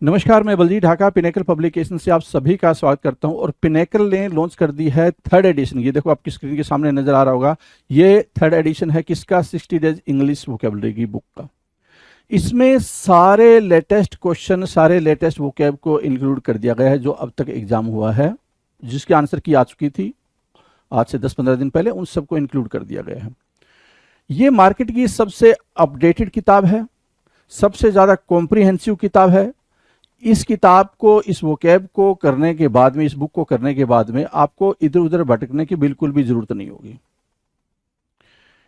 नमस्कार, मैं Baljeet Dhaka pinnacle publication से आप सभी का स्वागत करता हूं। और पिनेकल ने लॉन्च कर दी है थर्ड एडिशन। ये देखो आपकी स्क्रीन के सामने नजर आ रहा होगा। ये थर्ड एडिशन है किसका? 60 डेज इंग्लिश वोकेबलरी की बुक का। इसमें सारे लेटेस्ट क्वेश्चन, सारे लेटेस्ट वोकेब को इंक्लूड कर दिया गया है जो अब तक एग्जाम हुआ है, जिसकी आंसर की आ चुकी थी आज से 10-15 दिन पहले, उन सबको इंक्लूड कर दिया गया है। ये मार्केट की सबसे अपडेटेड किताब है, सबसे ज़्यादा कॉम्प्रिहेंसिव किताब है। इस किताब को, इस वोकैब को करने के बाद में, इस बुक को करने के बाद में आपको इधर उधर भटकने की बिल्कुल भी जरूरत नहीं होगी।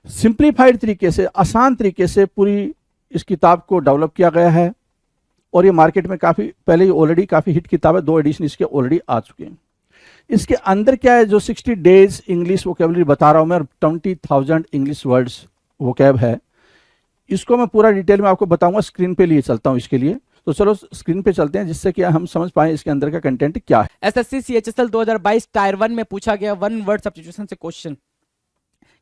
सिंप्लीफाइड तरीके से, आसान तरीके से पूरी इस किताब को डेवलप किया गया है। और ये मार्केट में काफ़ी पहले ही ऑलरेडी काफ़ी हिट किताब है, 2 एडिशन इसके ऑलरेडी आ चुके हैं। इसके अंदर क्या है, जो 60 डेज इंग्लिश वोकेबलरी बता रहा हूं मैं, 20,000 इंग्लिश वर्ड्स वोकैब है, इसको मैं पूरा डिटेल में आपको बताऊंगा। स्क्रीन पे लिए चलता हूं इसके लिए, तो चलो स्क्रीन पे चलते हैं जिससे कि हम समझ पाए इसके अंदर का कंटेंट क्या है। एसएससी सीएचएसएल 2022 टायर 1 में पूछा गया वन वर्ड सब्स्टिट्यूशन से क्वेश्चन।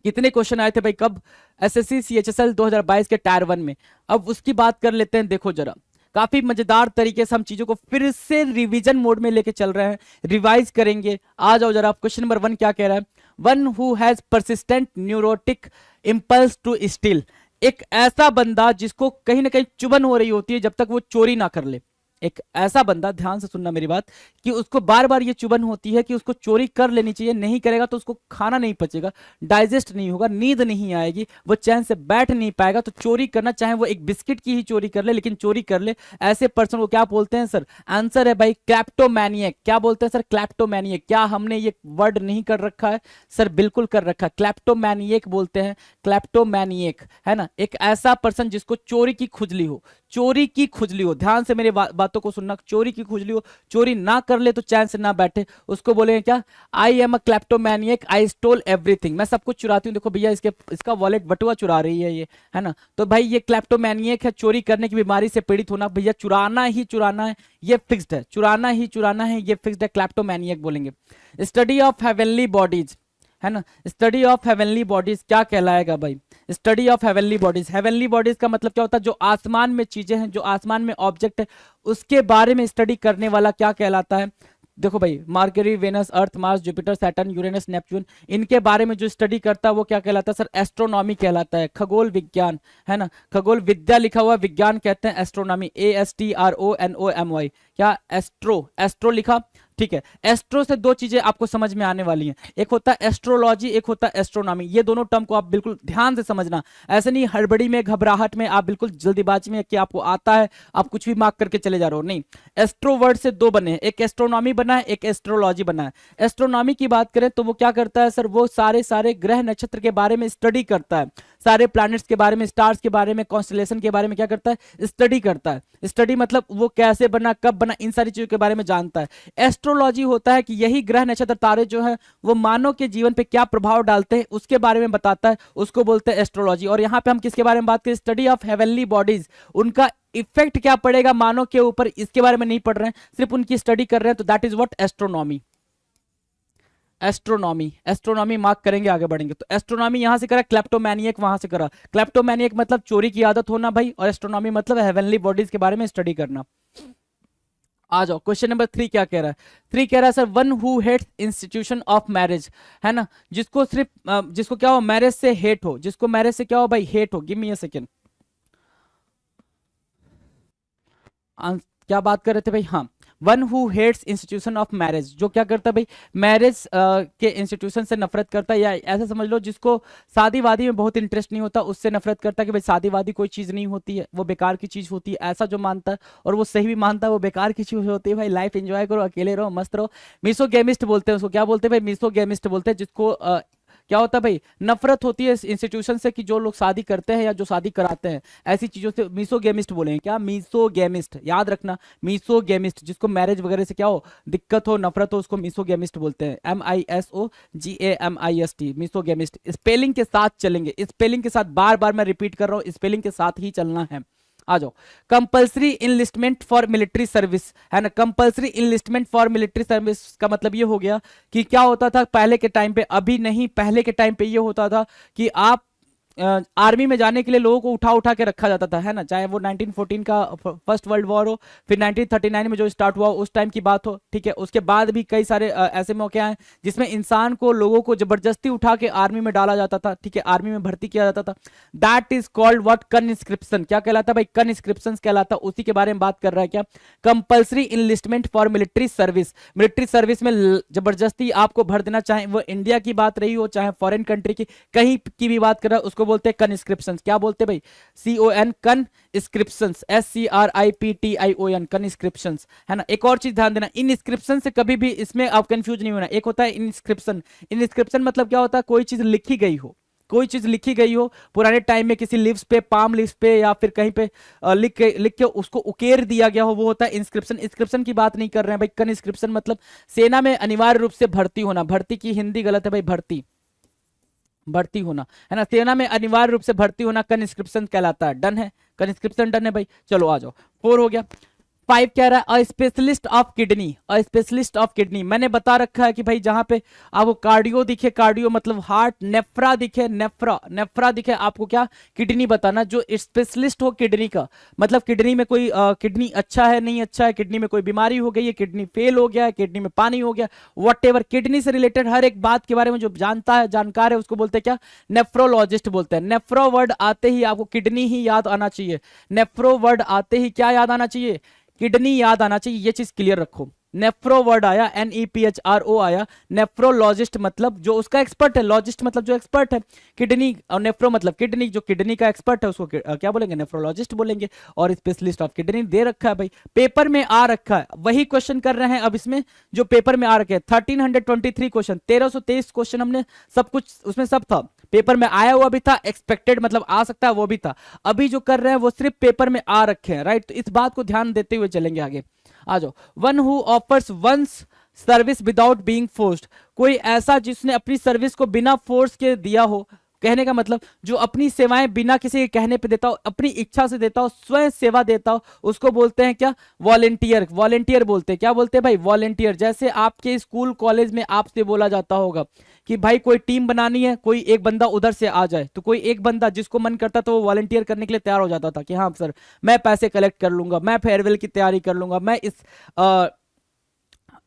कितने क्वेश्चन आए थे भाई कब? एसएससी सीएचएसएल 2022 के टायर 1 में। अब उसकी बात कर लेते हैं। देखो जरा, काफी मजेदार तरीके से हम चीजों को फिर से रिवीजन मोड में लेके चल रहे हैं, रिवाइज करेंगे। आ जाओ जरा, क्वेश्चन नंबर 1 क्या कह रहा है? One who has persistent neurotic impulse to steal. एक ऐसा बंदा जिसको कहीं ना कहीं चुभन हो रही होती है जब तक वो चोरी ना कर ले। एक ऐसा बंदा, ध्यान से सुनना मेरी बात, कि उसको बार बार ये चुभन होती है कि उसको चोरी कर लेनी चाहिए, नहीं करेगा तो उसको खाना नहीं पचेगा, डाइजेस्ट नहीं होगा, नींद नहीं आएगी, वो चैन से बैठ नहीं पाएगा। तो चोरी करना, चाहे वो एक बिस्किट की ही चोरी कर ले, लेकिन चोरी कर ले, ऐसे पर्सन को क्या बोलते हैं सर? आंसर है भाई क्लैप्टोमैनिएक। क्या बोलते हैं सर? क्लैप्टोमैनिएक। क्या हमने ये वर्ड नहीं कर रखा है सर? बिल्कुल कर रखा है। क्लैप्टोमैनिएक बोलते हैं, क्लैप्टोमैनिएक, है ना। एक ऐसा पर्सन जिसको चोरी की खुजली हो, चोरी की खुजली हो, ध्यान से मेरे बातों को सुनना, चोरी की खुजली हो, चोरी ना कर ले तो चैन से ना बैठे, उसको बोलेंगे क्या? I am a kleptomaniac, I stole everything. मैं सब कुछ चुराती हूँ। देखो भैया, इसका वॉलेट बटुआ चुरा रही है ये, है ना। तो भाई ये क्लैप्टोमैनिएक है, चोरी करने की बीमारी से पीड़ित होना। भैया चुराना ही चुराना है, ये फिक्स्ड है। चुराना ही चुराना है, ये फिक्स्ड है। क्लैप्टोमैनिएक बोलेंगे। स्टडी ऑफ हेवनली बॉडीज, है ना। स्टडी ऑफ हेवनली बॉडीज क्या कहलाएगा भाई? Study of heavenly bodies. Heavenly bodies का मतलब क्या होता है? जो आसमान में चीजें हैं, जो आसमान में ऑब्जेक्ट है, उसके बारे में स्टडी करने वाला क्या कहलाता है? देखो भाई, Mercury, Venus, Earth, Mars, Jupiter, Saturn, Uranus, Neptune, इनके बारे में जो स्टडी करता है वो क्या कहलाता है सर? एस्ट्रोनॉमी कहलाता है, खगोल विज्ञान, है ना। खगोल विद्या लिखा हुआ, विज्ञान कहते हैं एस्ट्रोनॉमी, ASTRONOMY। क्या? एस्ट्रो, एस्ट्रो लिखा, ठीक है। एस्ट्रो से 2 चीजें आपको समझ में आने वाली हैं, एक होता है एस्ट्रोलॉजी, एक होता है एस्ट्रोनॉमी। ये दोनों टर्म को आप बिल्कुल ध्यान से समझना, ऐसे नहीं हड़बड़ी में, घबराहट में, आप बिल्कुल जल्दीबाजी में कि आपको आता है आप कुछ भी मार्क करके चले जा रहे हो, नहीं। एस्ट्रो वर्ड से 2 बने हैं, एक एस्ट्रोनॉमी बना है, एक एस्ट्रोलॉजी बना है। एस्ट्रोनॉमी की बात करें तो वो क्या करता है सर? वो सारे ग्रह नक्षत्र के बारे में स्टडी करता है, सारे प्लैनेट्स के बारे में, स्टार्स के बारे में, कॉन्स्टलेशन के बारे में क्या करता है? स्टडी करता है। स्टडी मतलब वो कैसे बना, कब बना, इन सारी चीजों के बारे में जानता है। एस्ट्रोलॉजी होता है कि यही ग्रह नक्षत्र तारे जो है वो मानव के जीवन पे क्या प्रभाव डालते हैं उसके बारे में बताता है, उसको बोलते हैं एस्ट्रोलॉजी। और यहाँ पे हम किसके बारे में बात करें? स्टडी ऑफ हेवनली बॉडीज, उनका इफेक्ट क्या पड़ेगा मानव के ऊपर, इसके बारे में नहीं पढ़ रहे हैं, सिर्फ उनकी स्टडी कर रहे हैं, तो that is what? Astronomy. Astronomy, astronomy mark करेंगे, आगे बढ़ेंगे। तो एस्ट्रोनॉमी यहां से करा, क्लैप्टोमैनिएक वहां से करा। क्लैप्टोमैनिएक मतलब चोरी की आदत होना भाई, और एस्ट्रोनॉमी मतलब हेवनली बॉडीज के बारे में स्टडी करना। आ जाओ, क्वेश्चन नंबर 3 क्या कह रहा है? 3 कह रहा है sir, one who hates institution of marriage, है ना। जिसको सिर्फ जिसको क्या हो? मैरिज से हेट हो। जिसको मैरिज से क्या हो भाई? हेट हो। Give me a second. क्या बात कर रहे थे भाई? हाँ, one who hates institution of marriage, जो क्या करता है भाई? मैरिज के इंस्टीट्यूशन से नफरत करता है, या ऐसा समझ लो जिसको शादी वादी में बहुत इंटरेस्ट नहीं होता, उससे नफरत करता है कि भाई शादी वादी कोई चीज नहीं होती है, वो बेकार की चीज होती है, ऐसा जो मानता है। और वो सही भी मानता है, वो बेकार की चीज होती है भाई। लाइफ एंजॉय करो, अकेले रहो, मस्त रहो। मिसोगेमिस्ट बोलते हैं उसको। क्या बोलते हैं भाई? मिसोगेमिस्ट बोलते हैं जिसको क्या होता है भाई? नफरत होती है इस इंस्टीट्यूशन से, कि जो लोग शादी करते हैं या जो शादी कराते हैं ऐसी चीजों से, मीसोगेमिस्ट बोलेंगे। क्या? मीसोगेमिस्ट, याद रखना, मीसोगेमिस्ट। जिसको मैरिज वगैरह से क्या हो? दिक्कत हो, नफरत हो, उसको मीसोगेमिस्ट बोलते हैं। MISOGAMIST, मीसोगेमिस्ट। स्पेलिंग के साथ चलेंगे, स्पेलिंग के साथ, बार बार मैं रिपीट कर रहा हूं, स्पेलिंग के साथ ही चलना है। आ जाओ, compulsory enlistment for military service, है ना। Compulsory enlistment for military service का मतलब ये हो गया कि क्या होता था पहले के टाइम पे, अभी नहीं, पहले के टाइम पे ये होता था कि आप आर्मी में जाने के लिए लोगों को उठा उठा के रखा जाता था, है ना, चाहे वो 1914 का फर्स्ट वर्ल्ड वॉर हो, फिर 1939 में जो स्टार्ट हुआ उस टाइम की बात हो, ठीक है। उसके बाद भी कई सारे ऐसे मौके आए जिसमें इंसान को, लोगों को जबरदस्ती उठा के आर्मी में डाला जाता था, ठीक है, आर्मी में भर्ती किया जाता था। That is called what, conscription. क्या कहलाता है भाई? कन्स्क्रिप्शन कहलाता। उसी के बारे में बात कर रहा है क्या, compulsory enlistment for military service. Military service में जबरदस्ती आपको भर देना, चाहे वो इंडिया की बात रही हो चाहे फॉरेन कंट्री की, कहीं की भी बात कर रहा है, उसको बोलते हैं कन्स्क्रिप्शंस। क्या बोलते हैं भाई? CON, कन्स्क्रिप्शंस, SCRIPTION, कन्स्क्रिप्शंस, है ना। एक और चीज ध्यान देना, इनस्क्रिप्शन से कभी भी इसमें आप कंफ्यूज नहीं होना। एक होता है इनस्क्रिप्शन। इनस्क्रिप्शन मतलब क्या होता है? कोई चीज लिखी गई हो, कोई चीज लिखी गई हो पुराने टाइम में किसी लिव्स पे, पाम लिव्स पे, या फिर कहीं पे लिख के उसको उकेर दिया गया हो, वो होता है इंस्क्रिप्शन। इंस्क्रिप्शन की बात नहीं कर रहे हैं भाई। कन्स्क्रिप्शन मतलब सेना में अनिवार्य रूप से भर्ती होना। भर्ती की हिंदी गलत है भाई, भर्ती, भर्ती होना, है ना। सेना में अनिवार्य रूप से भर्ती होना कन्स्क्रिप्शन कहलाता है। डन है, कन्स्क्रिप्शन डन है भाई। चलो आ जाओ, 4 हो गया। 5 कह रहा है a specialist of kidney. A specialist of kidney मैंने बता रखा है कि भाई जहां पे आपको कार्डियो दिखे, कार्डियो मतलब हार्ट, नेफ्रा दिखे, नेफ्रा, नेफ्रा दिखे, आपको क्या, किडनी बताना। जो स्पेशलिस्ट हो किडनी का, मतलब किडनी में कोई किडनी अच्छा है नहीं अच्छा है, किडनी में कोई बीमारी हो गई है, किडनी फेल हो गया है, किडनी में पानी हो गया, वट किडनी से रिलेटेड हर एक बात के बारे में जो जानता है, जानकार है, उसको बोलते हैं क्या, नेफ्रोलॉजिस्ट बोलते हैं। नेफ्रो वर्ड आते ही आपको किडनी ही याद आना चाहिए। नेफ्रो वर्ड आते ही क्या याद आना चाहिए? किडनी याद आना चाहिए। ये चीज क्लियर रखो। नेफ्रो वर्ड आया, NEPHRO आया। नेफ्रोलॉजिस्ट मतलब जो उसका एक्सपर्ट है, लॉजिस्ट मतलब जो एक्सपर्ट है, किडनी, और नेफ्रो मतलब किडनी, जो किडनी का एक्सपर्ट है उसको क्या बोलेंगे? नेफ्रोलॉजिस्ट बोलेंगे। और स्पेशलिस्ट ऑफ किडनी दे रखा है भाई, पेपर में आ रखा है। वही क्वेश्चन कर रहे हैं अब इसमें जो पेपर में आ रखे हैं। 1323 क्वेश्चन, 1323 क्वेश्चन, हमने सब कुछ उसमें सब था, पेपर में आया हुआ भी था, एक्सपेक्टेड मतलब आ सकता है वो भी था। अभी जो कर रहे हैं वो सिर्फ पेपर में आ रखे हैं, राइट। तो इस बात को ध्यान देते हुए चलेंगे आगे। आ जाओ। One who offers one's service without being forced. कोई ऐसा जिसने अपनी सर्विस को बिना फोर्स के दिया हो। कहने का मतलब जो अपनी सेवाएं बिना किसी के कहने पे देता हो, अपनी इच्छा से देता हो, स्वयं सेवा देता हो, उसको बोलते हैं क्या? वॉलेंटियर। वॉलेंटियर बोलते हैं। क्या बोलते हैं भाई? वॉलेंटियर। जैसे आपके स्कूल कॉलेज में आपसे बोला जाता होगा कि भाई कोई टीम बनानी है, कोई एक बंदा उधर से आ जाए, तो कोई एक बंदा जिसको मन करता तो वो वॉलेंटियर करने के लिए तैयार हो जाता था कि हाँ सर मैं पैसे कलेक्ट कर लूंगा, मैं फेयरवेल की तैयारी कर लूंगा, मैं इस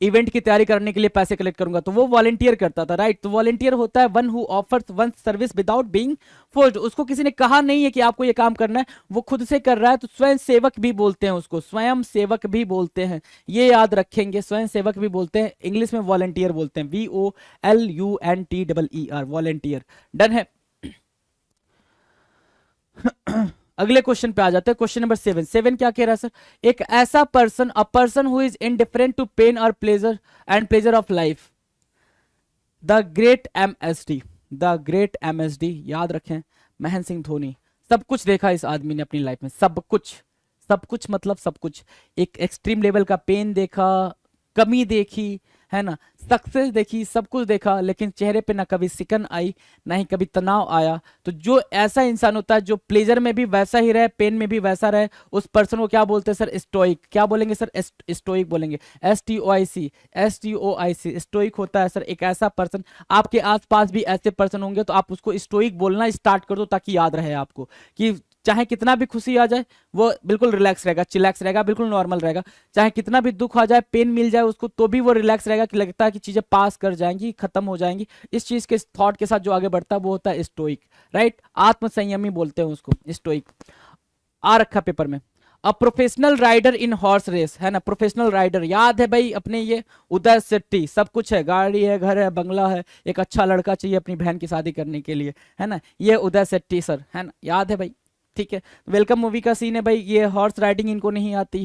इवेंट की तैयारी करने के लिए पैसे कलेक्ट करूंगा, तो वो वॉलेंटियर करता था, राइट। तो वॉलेंटियर होता है one who offers one service without being forced. उसको किसी ने कहा नहीं है कि आपको ये काम करना है, वो खुद से कर रहा है, तो स्वयं सेवक भी बोलते हैं उसको, स्वयं सेवक भी बोलते हैं। ये याद रखेंगे, स्वयं सेवक भी बोलते हैं। इंग्लिश में वॉलेंटियर बोलते हैं, VOLUNTER, वॉलेंटियर। डन है। अगले क्वेश्चन पे आ जाते हैं। क्वेश्चन नंबर 7 क्या कह रहा है सर? एक ऐसा person, a person who is indifferent to pain और pleasure and pleasure of life. The great MSD, the great MSD, याद रखें, महेंद्र सिंह धोनी। सब कुछ देखा इस आदमी ने अपनी लाइफ में, सब कुछ, सब कुछ मतलब सब कुछ। एक एक्सट्रीम लेवल का पेन देखा, कमी देखी, है ना, सक्सेस देखी, सब कुछ देखा, लेकिन चेहरे पे ना कभी सिकन आई, ना ही कभी तनाव आया। तो जो ऐसा इंसान होता है जो प्लेजर में भी वैसा ही रहे, पेन में भी वैसा रहे, उस पर्सन को क्या बोलते हैं सर? स्टोइक। क्या बोलेंगे सर? स्टोइक बोलेंगे। STOIC, स्टोइक होता है सर एक ऐसा पर्सन। आपके आसपास भी ऐसे पर्सन होंगे तो आप उसको स्टोइक बोलना स्टार्ट कर दो, ताकि याद रहे आपको कि चाहे कितना भी खुशी आ जाए वो बिल्कुल रिलैक्स रहेगा, चिलैक्स रहेगा, बिल्कुल नॉर्मल रहेगा। चाहे कितना भी दुख आ जाए, पेन मिल जाए उसको, तो भी वो रिलैक्स रहेगा, कि लगता है कि चीजें पास कर जाएंगी, खत्म हो जाएंगी। इस चीज के थॉट के साथ जो आगे बढ़ता है वो होता है स्टोइक, राइट। आत्मसंयमी बोलते हैं उसको, स्टोइक। आ रखा पेपर में। A professional rider in horse race, है ना, प्रोफेशनल राइडर। याद है भाई अपने ये उदय शेट्टी, सब कुछ है, गाड़ी है, घर है, बंगला है, एक अच्छा लड़का चाहिए अपनी बहन की शादी करने के लिए, है ना, ये उदय शेट्टी सर, है ना, याद है भाई, ठीक है। वेलकम मूवी का सीन है भाई, ये हॉर्स राइडिंग इनको नहीं आती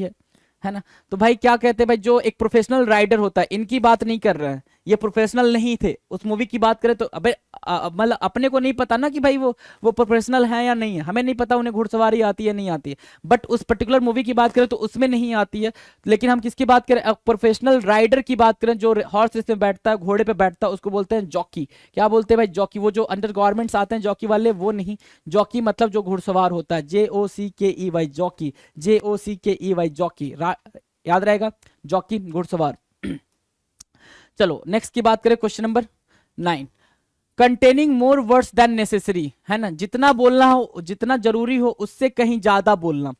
है ना। तो भाई क्या कहते हैं भाई, जो एक प्रोफेशनल राइडर होता है, इनकी बात नहीं कर रहे हैं, ये प्रोफेशनल नहीं थे। उस मूवी की बात करें तो अबे मतलब अपने को नहीं पता ना कि भाई वो प्रोफेशनल है या नहीं है, हमें नहीं पता उन्हें घुड़सवारी आती है नहीं आती है, बट उस पर्टिकुलर मूवी की बात करें तो उसमें नहीं आती है। लेकिन हम किसकी बात करें? प्रोफेशनल राइडर की बात करें, जो हॉर्स रेस में बैठता है, घोड़े पे बैठता है, उसको बोलते हैं जॉकी। क्या बोलते हैं भाई? जॉकी। वो जो अंडर गारमेंट्स आते हैं जॉकी वाले, वो नहीं। जॉकी मतलब जो घुड़सवार होता है, JOCKEY, जॉकी, JOCKEY, जॉकी, याद रहेगा, जॉकी, घुड़सवार। चलो नेक्स्ट की बात करें, question number 9। Containing more words than necessary, है ना, जितना बोलना हो, जितना जरूरी हो उससे कहीं ज्यादा बोलना,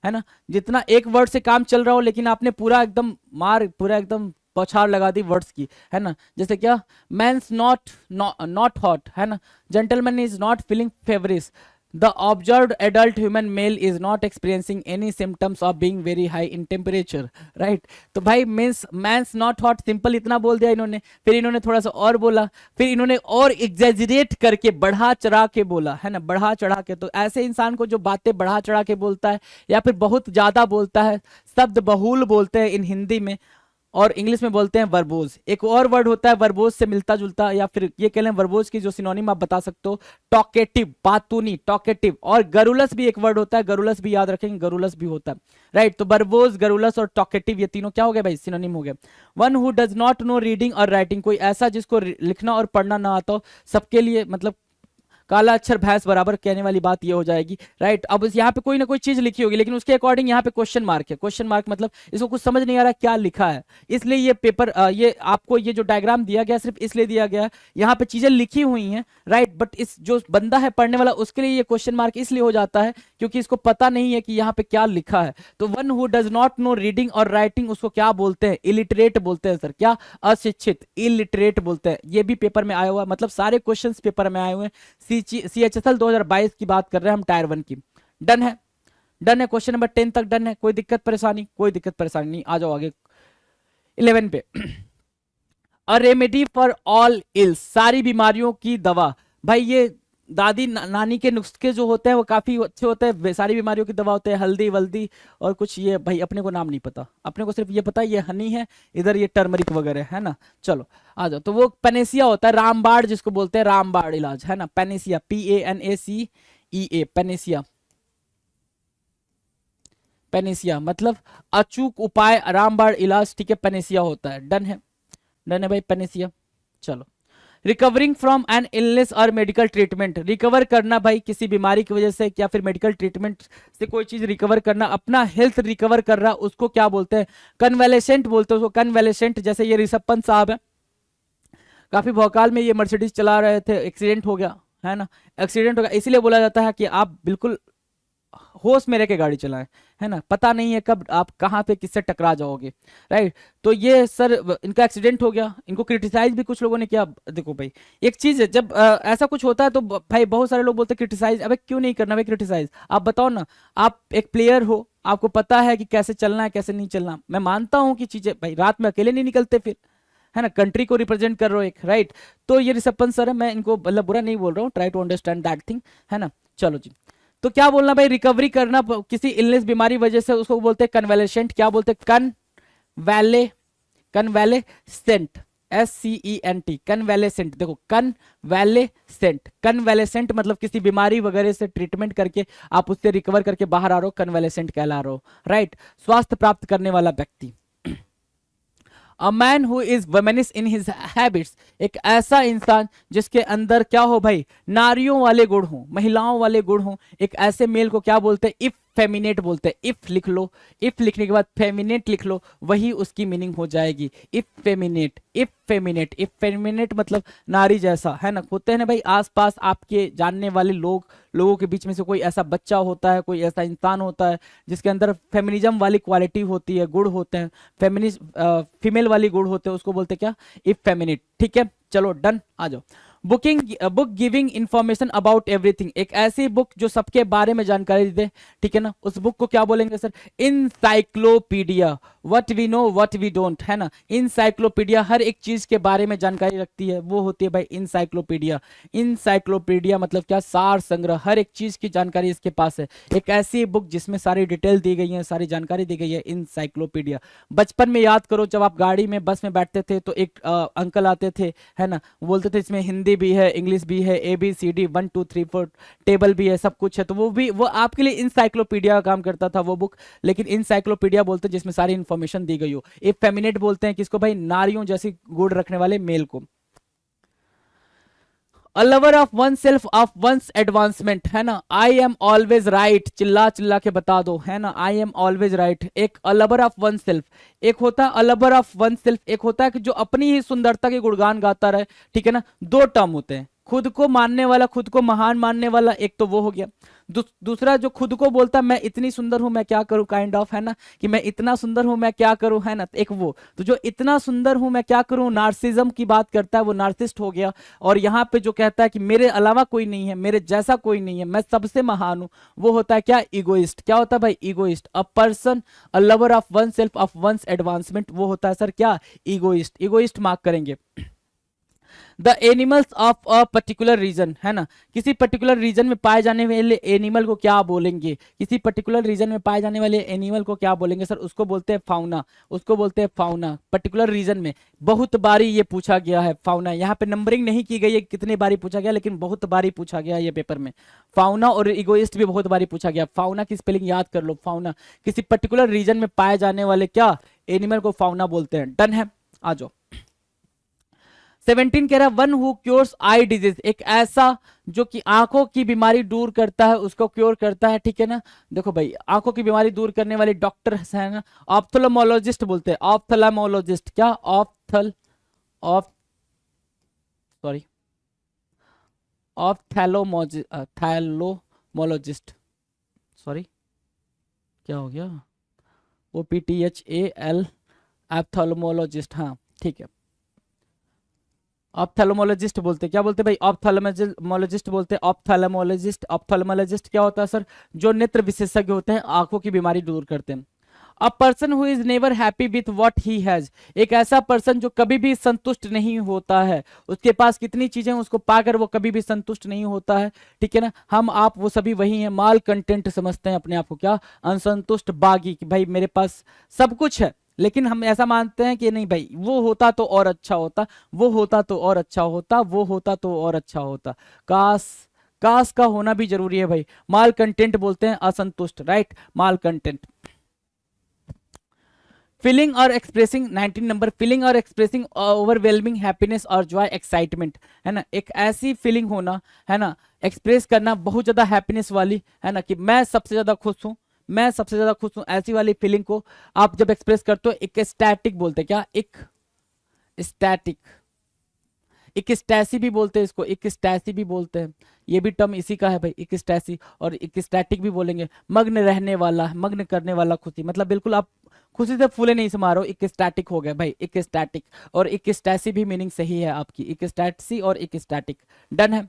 है ना, जितना एक वर्ड से काम चल रहा हो लेकिन आपने पूरा एकदम पूरा एकदम बौछार लगा दी वर्ड्स की, है ना, जैसे क्या, मैंस नॉट हॉट, है ना, gentleman is not feeling feverish, the observed adult human male is not experiencing any symptoms of being very high in temperature, right. तो भाई means man's not hot simple इतना बोल दिया इन्होंने, फिर इन्होंने थोड़ा सा और बोला, फिर इन्होंने और एग्जेजरेट करके बढ़ा चढ़ा के बोला, है ना, बढ़ा चढ़ा के। तो ऐसे इंसान को जो बातें बढ़ा चढ़ा के बोलता है या फिर बहुत ज्यादा बोलता है, शब्द बहुल बोलते हैं इन हिंदी में, और इंग्लिश में बोलते हैं वर्बोज। एक और वर्ड होता है वर्बोज से मिलता जुलता, या फिर ये कह लें वर्बोज की जो सिनोनिम आप बता सकते हो, टॉकेटिव, बातूनी, टॉकेटिव। और गरुलस भी एक वर्ड होता है, गरुलस भी याद रखेंगे, गरुलस भी होता है, राइट। तो वर्बोज, गरुलस और टॉकेटिव, ये तीनों क्या हो गए भाई, सिनोनिम हो गए। One who does not know reading और राइटिंग, कोई ऐसा जिसको लिखना और पढ़ना ना आता हो, सबके लिए मतलब काला अक्षर भैंस बराबर, कहने वाली बात ये हो जाएगी, राइट। अब यहाँ पे कोई ना कोई चीज लिखी होगी लेकिन उसके अकॉर्डिंग यहाँ पे क्वेश्चन मार्क है। क्वेश्चन मार्क मतलब इसको कुछ समझ नहीं आ रहा क्या लिखा है, इसलिए ये पेपर ये आपको ये जो डायग्राम दिया गया सिर्फ इसलिए दिया गया, यहाँ पे चीजें लिखी हुई हैं, राइट, बट इस जो बंदा है पढ़ने वाला उसके लिए ये क्वेश्चन मार्क इसलिए हो जाता है क्योंकि इसको पता नहीं है कि यहाँ पे क्या लिखा है। तो one who does not know reading और राइटिंग, उसको क्या बोलते हैं, इलिटरेट बोलते हैं सर, क्या, अशिक्षित, इलिटरेट बोलते हैं। ये भी पेपर में आया हुआ, मतलब सारे क्वेश्चंस पेपर में आए हुए हैं। CHSL 2022 की बात कर रहे हैं हम, टायर 1 की। डन है, डन है, क्वेश्चन नंबर 10 तक डन है, कोई दिक्कत परेशानी, कोई दिक्कत परेशानी नहीं। आ जाओ आगे 11 पे। A remedy for all ills, सारी बीमारियों की दवा। भाई ये दादी नानी के नुस्खे जो होते हैं वो काफी अच्छे होते हैं, सारी बीमारियों की दवा होते हैं, हल्दी वल्दी और कुछ, ये भाई अपने को नाम नहीं पता, अपने को सिर्फ ये पता है ये हनी है, इधर ये टर्मरिक वगैरह, है ना। चलो आ जाओ। तो वो पेनेसिया होता है, रामबाड़ जिसको बोलते हैं, रामबाड़ इलाज, है ना, पेनेसिया, PANACEA, पेनेसिया, पेनेसिया मतलब अचूक उपाय, रामबाड़ इलाज, ठीक है, पेनेसिया होता है। डन है, डन है भाई, पेनेसिया। चलो, रिकवरिंग फ्रॉम एन इलनेस और मेडिकल ट्रीटमेंट, रिकवर करना भाई किसी बीमारी की वजह से या फिर मेडिकल ट्रीटमेंट से कोई चीज रिकवर करना, अपना हेल्थ रिकवर कर रहा, उसको क्या बोलते हैं, कन्वेलेसेंट बोलते हैं उसको, कन्वेलेसेंट। जैसे ये ऋषभ पंत साहब है, काफी भौकाल में ये मर्सिडीज चला रहे थे, एक्सीडेंट हो गया, है ना, एक्सीडेंट हो गया, इसीलिए बोला जाता है कि आप बिल्कुल होश में रह के गाड़ी चलाएं, है ना, पता नहीं है कब आप कहां पे किससे टकरा जाओगे, राइट। तो ये सर इनका एक्सीडेंट हो गया, इनको क्रिटिसाइज भी कुछ लोगों ने किया। देखो भाई एक चीज है, जब ऐसा कुछ होता है तो भाई बहुत सारे लोग बोलते हैं क्रिटिसाइज, अबे क्यों नहीं करना भाई क्रिटिसाइज, आप बताओ ना, आप एक प्लेयर हो, आपको पता है कि कैसे चलना है कैसे नहीं चलना। मैं मानता हूं कि चीजें भाई रात में अकेले नहीं निकलते फिर, है ना, कंट्री को रिप्रेजेंट कर रहे हो एक, राइट। तो ये ऋषभ पंत सर है, मैं इनको मतलब बुरा नहीं बोल रहा हूँ, try to understand that thing, है ना। चलो जी, तो क्या बोलना भाई, रिकवरी करना किसी इलनेस बीमारी वजह से, उसको बोलते हैं कन्वेलेसेंट, क्या बोलते हैं, कन्वेलेसेंट, SCENT, कन्वेलेसेंट। देखो कन्वेलेसेंट, कन्वेलेसेंट मतलब किसी बीमारी वगैरह से ट्रीटमेंट करके आप उससे रिकवर करके बाहर आ रहे हो, कन्वेलेसेंट कहला रहे हो, राइट, स्वास्थ्य प्राप्त करने वाला व्यक्ति। A man who is womanish in his habits, एक ऐसा इंसान जिसके अंदर क्या हो भाई, नारियों वाले गुण हो, महिलाओं वाले गुण हो, एक ऐसे मेल को क्या बोलते हैं, इफ फेमिनेट बोलते हैं। इफ लिख लो, इफ लिखने के बाद फेमिनेट लिख लो, वही उसकी मीनिंग हो जाएगी, इफ फेमिनेट, इफ फेमिनेट। इफ फेमिनेट मतलब नारी जैसा, है ना, होते हैं ना भाई आसपास आपके जानने वाले लोगों के बीच में से कोई ऐसा बच्चा होता है, कोई ऐसा इंसान होता है जिसके अंदर फेमिनिज्म वाली क्वालिटी होती है, गुण होते हैं, फीमेल वाली गुण होते हैं, उसको बोलते हैं क्या, इफ फेमिनेट, ठीक है। चलो डन, आ जाओ। Book giving information about everything, एक ऐसी बुक जो सबके बारे में जानकारी दे, ठीक है ना, उस बुक को क्या बोलेंगे sir, encyclopedia, what we know what we don't, है ना, इनसाइक्लोपीडिया हर एक चीज के बारे में जानकारी रखती है, वो होती है भाई इनसाइक्लोपीडिया। इनसाइक्लोपीडिया मतलब क्या, सार संग्रह, हर एक चीज की जानकारी इसके पास है, एक ऐसी बुक जिसमें सारी डिटेल दी गई है, सारी जानकारी दी गई है, इनसाइक्लोपीडिया। बचपन में याद करो, जब आप गाड़ी में बस में बैठते थे तो एक अंकल आते थे, है ना, बोलते थे इसमें हिंदी भी है, इंग्लिश भी है, ABCD 1 2 3 4 टेबल भी है, सब कुछ है, तो वो आपके लिए इनसाइक्लोपीडिया का काम करता था वो बुक। लेकिन इनसाइक्लोपीडिया बोलते हैं जिसमें सारी इंफॉर्मेशन दी गई हो। एक फेमिनेट बोलते हैं किसको भाई, नारियों जैसी गुण रखने वाले मेल को। A lover of oneself, of one's advancement, है ना, I am always right, चिल्ला चिल्ला के बता दो, है ना, I am always right। एक a lover of oneself, एक होता है a lover of oneself, एक होता है कि जो अपनी ही सुंदरता के गुणगान गाता रहे, ठीक है ना, दो टर्म होते हैं, खुद को मानने वाला, खुद को महान मानने वाला, एक तो वो हो गया। दूसरा जो खुद को बोलता है मैं इतनी सुंदर हूं मैं क्या करूं, काइंड ऑफ, है ना, कि मैं इतना सुंदर हूं मैं क्या करूं, है ना, एक वो। तो जो इतना सुंदर हूं मैं क्या करूं, नार्सिज्म की बात करता है, वो नार्सिस्ट हो गया। और यहाँ पे जो कहता है कि मेरे अलावा कोई नहीं है, मेरे जैसा कोई नहीं है, मैं सबसे महान हूं, वो होता है क्या, ईगोइस्ट। क्या होता है भाई, egoist. A person a lover of oneself, of one's advancement, वो होता है सर क्या, ईगोइस्ट। ईगोइस्ट मार्क करेंगे। The animals of a particular region, है ना, किसी पर्टिकुलर रीजन में पाए जाने वाले एनिमल को क्या बोलेंगे, किसी पर्टिकुलर रीजन में पाए जाने वाले एनिमल को क्या बोलेंगे सर, उसको बोलते हैं फाउना, उसको बोलते हैं फाउना। पर्टिकुलर रीजन में बहुत बारी ये पूछा गया है फाउना, यहाँ पे नंबरिंग नहीं की गई है कितनी बारी पूछा गया, लेकिन बहुत बारी पूछा गया है ये पेपर में। फाउना और इगोइस्ट भी बहुत बारी पूछा गया। फाउना की स्पेलिंग याद कर लो, फाउना, किसी पर्टिकुलर रीजन में पाए जाने वाले क्या एनिमल को फाउना बोलते हैं। डन है, आ जाओ। 17 कह रहा है one who cures I disease, एक ऐसा जो कि आंखों की बीमारी दूर करता है, उसको क्योर करता है, ठीक है ना। देखो भाई, आंखों की बीमारी दूर करने वाले डॉक्टर है ना, ऑप्थेल्मोलॉजिस्ट बोलते हैं, ऑप्थेल्मोलॉजिस्ट, क्या सॉरी ऑप्थेल्मोलॉजिस्ट, सॉरी क्या हो गया, OPTHAL, ऑप्थेल्मोलॉजिस्ट, हाँ ठीक है। ऑप्थेल्मोलॉजिस्ट बोलते, क्या बोलते भाई, ऑप्थेल्मोलॉजिस्ट बोलते हैं, ऑप्थेल्मोलॉजिस्ट। ऑप्थेल्मोलॉजिस्ट क्या होता है सर, जो नेत्र विशेषज्ञ होते हैं, आंखों की बीमारी दूर करते हैं। अ person who is never happy with what he has, एक ऐसा पर्सन जो कभी भी संतुष्ट नहीं होता है, उसके पास कितनी चीजें उसको पाकर वो कभी भी संतुष्ट नहीं होता है, ठीक है ना। हम आप वो सभी वही हैं, माल कंटेंट समझते हैं अपने आप को, क्या, असंतुष्ट बागी, कि भाई मेरे पास सब कुछ है लेकिन हम ऐसा मानते हैं कि नहीं भाई वो होता तो और अच्छा होता, वो होता तो और अच्छा होता, वो होता तो और अच्छा होता, काश, काश का होना भी जरूरी है भाई। माल कंटेंट बोलते हैं असंतुष्ट, राइट, माल कंटेंट। फीलिंग और एक्सप्रेसिंग, 19 नंबर, फीलिंग और एक्सप्रेसिंग ओवरवेलमिंग हैप्पीनेस और जॉय, एक्साइटमेंट, है ना, एक ऐसी फीलिंग होना, है ना, एक्सप्रेस करना बहुत ज्यादा हैप्पीनेस वाली, है ना, कि मैं सबसे ज्यादा खुश हूं, मैं सबसे ज्यादा खुश हूं, ऐसी वाली फीलिंग को आप जब एक्सप्रेस करते हो, एक स्टैटिक बोलते हैं, क्या, एक स्टैटिक, एक स्टैसी भी बोलते हैं इसको, एक स्टैसी भी बोलते हैं, ये भी टर्म इसी का है भाई, एक स्टैसी। और एक स्टैटिक भी बोलेंगे, मग्न रहने वाला, मग्न करने वाला खुशी, मतलब बिल्कुल आप खुशी से फूले नहीं समा रहे हो, एक स्टैटिक हो गया भाई, एक स्टैटिक। और एक स्टैसी भी मीनिंग सही है आपकी, एक स्टैसी और एक स्टैटिक। डन है।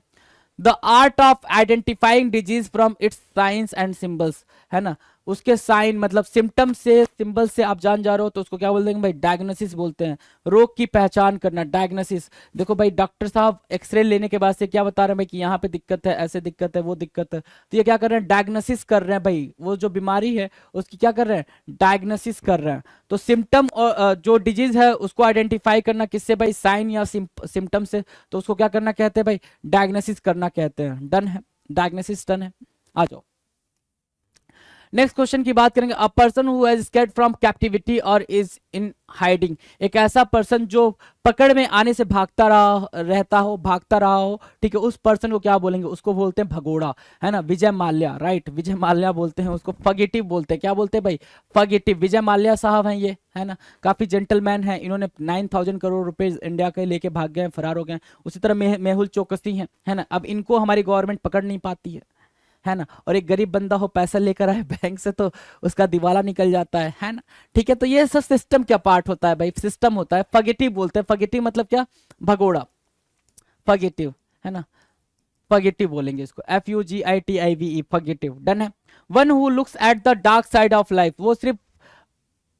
The art of identifying disease from its science and symbols, है ना, उसके साइन मतलब सिम्टम से, सिंबल से आप जान जा रहे हो तो उसको क्या बोल देंगे भाई, डायग्नोसिस बोलते हैं, रोग की पहचान करना, डायग्नोसिस। देखो भाई डॉक्टर साहब एक्सरे लेने के बाद से क्या बता रहे हैं भाई कि यहाँ पे दिक्कत है, ऐसे दिक्कत है, वो दिक्कत है, तो ये क्या कर रहे हैं, डायग्नोसिस कर रहे हैं भाई, वो जो बीमारी है उसकी क्या कर रहे हैं, डायग्नोसिस कर रहे हैं। तो सिम्टम और जो डिजीज है उसको आइडेंटिफाई करना किससे भाई, साइन या सिम्टम से, तो उसको क्या करना कहते हैं भाई, डायग्नोसिस करना कहते हैं। डन है, डायग्नोसिस डन है। आ जाओ नेक्स्ट क्वेश्चन की बात करेंगे। अ person who has escaped from captivity और इज इन हाइडिंग, एक ऐसा पर्सन जो पकड़ में आने से भागता रहा हो, ठीक है, उस पर्सन को क्या बोलेंगे, उसको बोलते हैं भगोड़ा, है ना, विजय माल्या, राइट, विजय माल्या बोलते हैं उसको, फगेटिव बोलते हैं, क्या बोलते हैं भाई, फगेटिव। विजय माल्या साहब हैं ये, है ना, काफी जेंटलमैन हैं, इन्होंने 9,000 करोड़ रुपए इंडिया के लेके भाग गए, फरार हो गए। उसी तरह मेहुल चोकसी हैं, है ना, अब इनको हमारी गवर्नमेंट पकड़ नहीं पाती है ना, और एक गरीब बंदा हो पैसा लेकर आए बैंक से तो उसका दिवाला निकल जाता है ना, ठीक है। तो ये सब सिस्टम क्या पार्ट होता है भाई, सिस्टम होता है। फगेटिव बोलते हैं, फगेटिव मतलब क्या, भगोड़ा, फगेटिव, है ना, फगेटिव बोलेंगे इसको, FUGITIVE, फगेटिव। डन है। One who looks at the dark side of life, वो सिर्फ